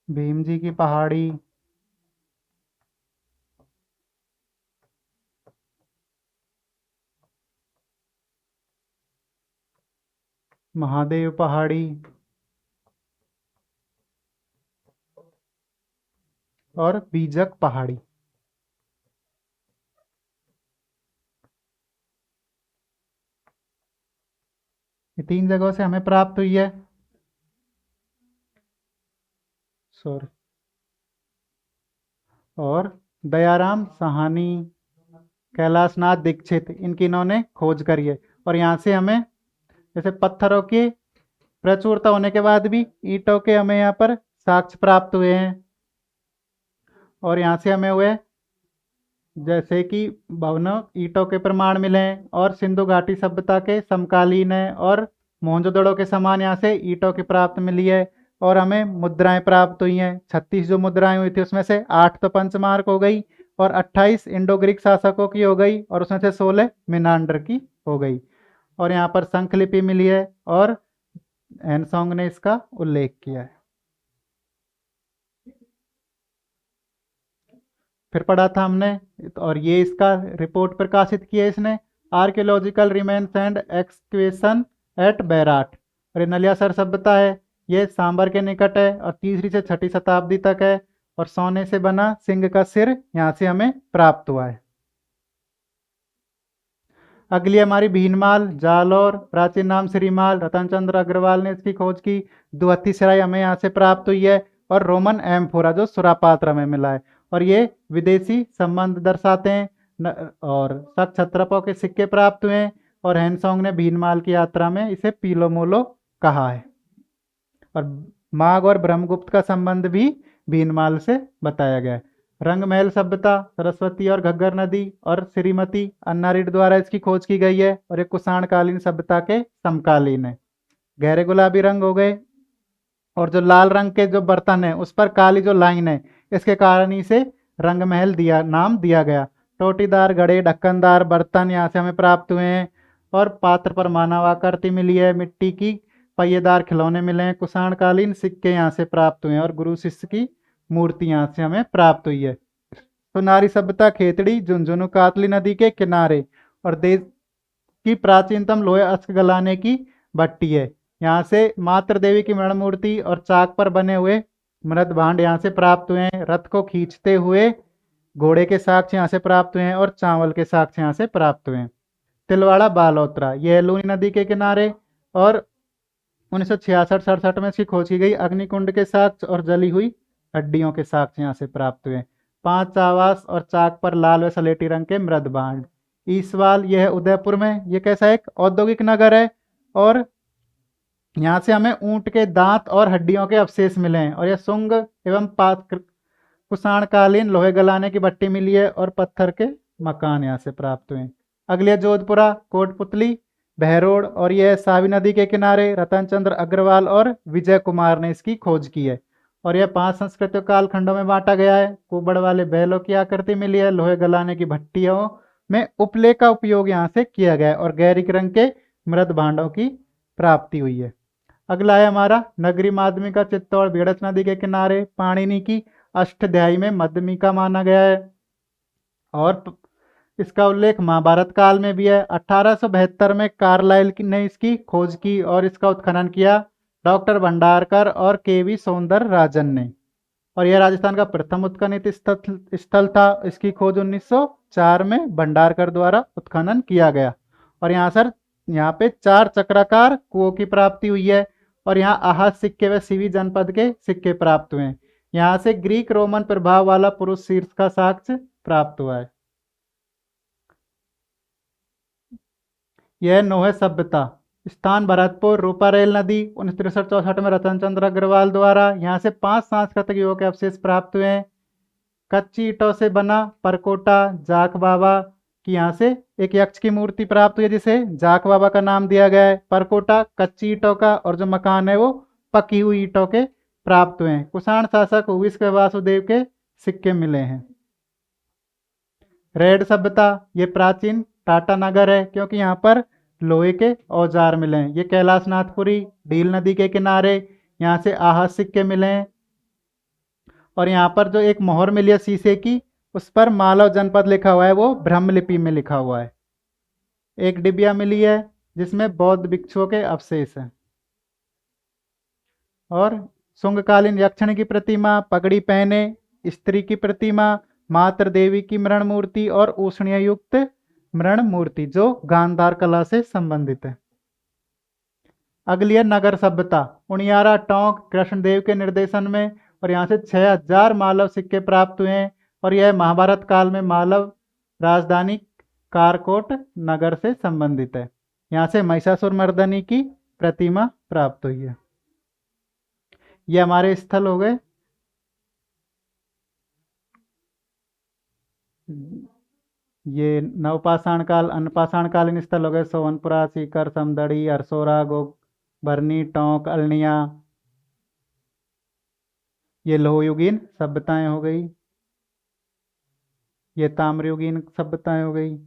भीम जी की पहाड़ी, महादेव पहाड़ी और बीजक पहाड़ी। ये 3 जगहों से हमें प्राप्त हुई है। सॉरी। और दयाराम साहनी, कैलाशनाथ दीक्षित, इनकी इन्होंने खोज करी है। और यहाँ से हमें जैसे पत्थरों की प्रचुरता होने के बाद भी ईंटों के हमें यहाँ पर साक्ष्य प्राप्त हुए हैं। और यहाँ से हमें हुए जैसे कि भवनों ईंटों के प्रमाण मिले हैं और सिंधु घाटी सभ्यता के समकालीन है। और मोहनजोदड़ो के समान यहाँ से ईंटों की प्राप्त मिली है। और हमें मुद्राएं प्राप्त हुई हैं। 36 जो मुद्राएं हुई थी उसमें से 8 तो पंचमार्क हो गई और 28 इंडो ग्रीक शासकों की हो गई और उसमें से 16 मिनांडर की हो गई। और यहाँ पर संखलिपि मिली है और एनसोंग ने इसका उल्लेख किया है। फिर पढ़ा था हमने, और ये इसका रिपोर्ट प्रकाशित किया इसने, archaeological remains and excavation at Bairat. और ये नलियासर सभ्यता है, ये सांबर के निकट है और 3री से 6ठी शताब्दी तक है। और सोने से बना सिंह का सिर यहाँ से हमें प्राप्त हुआ है। अगली हमारी भीनमाल, जालौर, प्राचीन नाम श्रीमाल, रतन चंद्र अग्रवाल ने इसकी खोज की। दुहत्ती सराय हमें यहाँ से प्राप्त हुई है। और रोमन एम्फोरा जो सुरापात्रा में मिला है। और ये विदेशी संबंध दर्शाते हैं। और शक छत्रपों के सिक्के प्राप्त हुए हैं। और हैंसोंग ने भीनमाल की यात्रा में इसे पीलो मोलो कहा है। और माघ और ब्रह्मगुप्त का संबंध भी भीनमाल से बताया गया है। रंगमहल सभ्यता, सरस्वती और घग्गर नदी और श्रीमती अन्नारिड द्वारा इसकी खोज की गई है। और ये कुषाण कालीन सभ्यता के समकालीन है। गहरे गुलाबी रंग हो गए और जो लाल रंग के जो बर्तन है उस पर काली जो लाइन है, इसके कारण इसे रंगमहल नाम दिया गया। टोटीदार घड़े, ढक्कनदार बर्तन यहाँ से हमें प्राप्त हुए हैं। और पात्र पर मानव आकृति मिली है। मिट्टी की पहिएदार खिलौने मिले हैं। कुषाण कालीन सिक्के यहाँ से प्राप्त हुए हैं और गुरु शिष्य की मूर्ति यहाँ से हमें प्राप्त हुई है। सुनारी सभ्यता, खेतड़ी, झुंझुनू कातली नदी के किनारे और देश की प्राचीनतम लोहे अश्क गलाने की भट्टी है। यहाँ से मात्र देवी की मरण मूर्ति और चाक पर बने हुए मृद भांड यहाँ से प्राप्त हुए हैं। रथ को खींचते हुए घोड़े के साक्ष्य यहाँ से प्राप्त हुए हैं और चावल के साक्ष्य यहाँ से प्राप्त हुए हैं। तिलवाड़ा बालोतरा, यह लूनी नदी के किनारे और 1966-67 में इसकी खोज की गई। अग्निकुंड के साक्ष्य और जली हुई हड्डियों के साक्ष्य यहाँ से प्राप्त हुए। 5 आवास और चाक पर लाल व सलेटी रंग के मृद भांड। ईसवाल, यह उदयपुर में, यह कैसा एक औद्योगिक नगर है। और यहाँ से हमें ऊंट के दांत और हड्डियों के अवशेष मिले हैं। और यह सुंग एवं कुषाण कालीन लोहे गलाने की भट्टी मिली है और पत्थर के मकान यहाँ से प्राप्त हुए। अगले जोधपुरा, कोटपुतली, बहरोड और यह सावी नदी के किनारे रतन चंद्र अग्रवाल और विजय कुमार ने इसकी खोज की है। और यह 5 संस्कृतियों कालखंडों में बांटा गया है। कुबड़ वाले बैलों की आकृति मिली है। लोहे गलाने की भट्टियों में उपले का उपयोग यहाँ से किया गया है और गहरी रंग के मृद भांडों की प्राप्ति हुई है। अगला है हमारा नगरी माध्यमिका चित्तौड़ भेड़च नदी के किनारे, पाणिनि की अष्टाध्यायी में मध्यमिका माना गया है। और इसका उल्लेख महाभारत काल में भी है। 1872 में कार्लाइल ने इसकी खोज की और इसका उत्खनन किया डॉक्टर भंडारकर और केवी सौंदर राजन ने। और यह राजस्थान का प्रथम उत्खनित स्थल था। इसकी खोज 1904 में भंडारकर द्वारा उत्खनन किया गया। और यहाँ पे 4 चक्राकार कुओं की प्राप्ति हुई है। और यहाँ आहत सिक्के व सीवी जनपद के सिक्के प्राप्त हुए हैं। यहाँ से ग्रीक रोमन प्रभाव वाला पुरुष शीर्ष का साक्ष्य प्राप्त हुआ है। यह नौहे सभ्यता, स्थान भरतपुर, रूपारेल नदी, 1963-64 में रतन चंद्र अग्रवाल द्वारा। यहाँ से 5 सांस्कृतिक युगों के अवशेष प्राप्त हुए हैं। कच्ची ईंटों से बना परकोटा जाख बाबा की यहाँ से एक यक्ष की मूर्ति प्राप्त हुई है, जिसे जाख बाबा का नाम दिया गया है। परकोटा कच्ची ईंटों का और जो मकान है वो पकी हुई ईंटों के प्राप्त हुए हैं। कुषाण शासक हुविस के वासुदेव के सिक्के मिले हैं। रेड सभ्यता, ये प्राचीन टाटा नगर है क्योंकि यहाँ पर लोहे के औजार मिले हैं। ये कैलाशनाथपुरी डील नदी के किनारे, यहाँ से आहत सिक्के मिले हैं। और यहाँ पर जो एक मोहर मिली है शीशे की, उस पर मालव जनपद लिखा हुआ है, वो ब्रह्मलिपि में लिखा हुआ है। एक डिबिया मिली है जिसमें बौद्ध भिक्षुओं के अवशेष हैं। और शुंगकालीन यक्षिणी की प्रतिमा, पगड़ी पहने स्त्री की प्रतिमा, मातृ देवी की मृण मूर्ति और उष्णीय युक्त मृण मूर्ति जो गांधार कला से संबंधित है। अगली है नगर सभ्यता, उनियारा टोंक कृष्णदेव के निर्देशन में। और यहाँ से 6000 मालव सिक्के प्राप्त हुए हैं। और यह महाभारत काल में मालव राजधानी कारकोट नगर से संबंधित है। यहाँ से महिषासुर मर्दनी की प्रतिमा प्राप्त हुई है। ये हमारे स्थल हो गए। ये नवपाषाण काल अन्नपाषाण कालीन स्थल हो गए। सोवनपुरा, सीकर, समदड़ी, अरसोरा, गोबरनी, टोंक, अलनिया। ये लोहयुगीन सभ्यताएं हो गई। ये ताम्रयुगीन सभ्यताएं हो गई।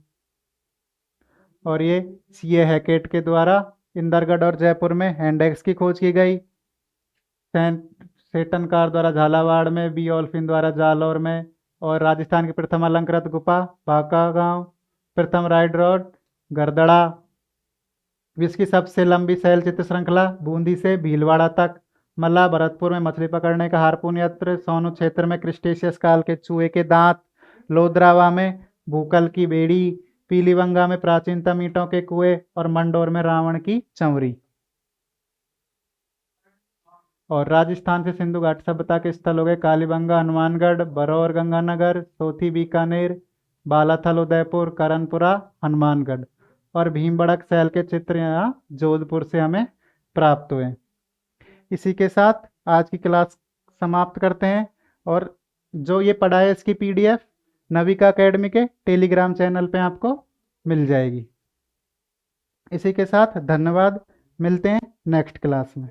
और ये सीए हैकेट के द्वारा इंदरगढ़ और जयपुर में हैंडेक्स की खोज की गई। सेटनकार द्वारा झालावाड़ में, बी ओल्फिन द्वारा जालौर में। और राजस्थान की प्रथम अलंकृत गुफा बांका गांव, प्रथम राइड रोड गरदड़ा। विश्व की सबसे लंबी शैल चित्र श्रृंखला बूंदी से भीलवाड़ा तक। मल्ला भरतपुर में मछली पकड़ने का हार्पून यंत्र। सोनू क्षेत्र में क्रिस्टेशियस काल के चूहे के दांत। लोद्रावा में भूकल की बेड़ी। पीलीबंगा में प्राचीनतम ईंटों के कुएं। और मंडोर में रावण की चंवरी। और राजस्थान से सिंधु घाटी सभ्यता के स्थल हो गए कालीबंगा, हनुमानगढ़, बरौर, गंगानगर, सोथी, बीकानेर, बालाथल, उदयपुर, करनपुरा, हनुमानगढ़। और भीमबड़क शैल के चित्र यहाँ जोधपुर से हमें प्राप्त हुए। इसी के साथ आज की क्लास समाप्त करते हैं। और जो ये पढ़ा है इसकी PDF नविका एकेडमी के टेलीग्राम चैनल पे आपको मिल जाएगी। इसी के साथ धन्यवाद। मिलते हैं नेक्स्ट क्लास में।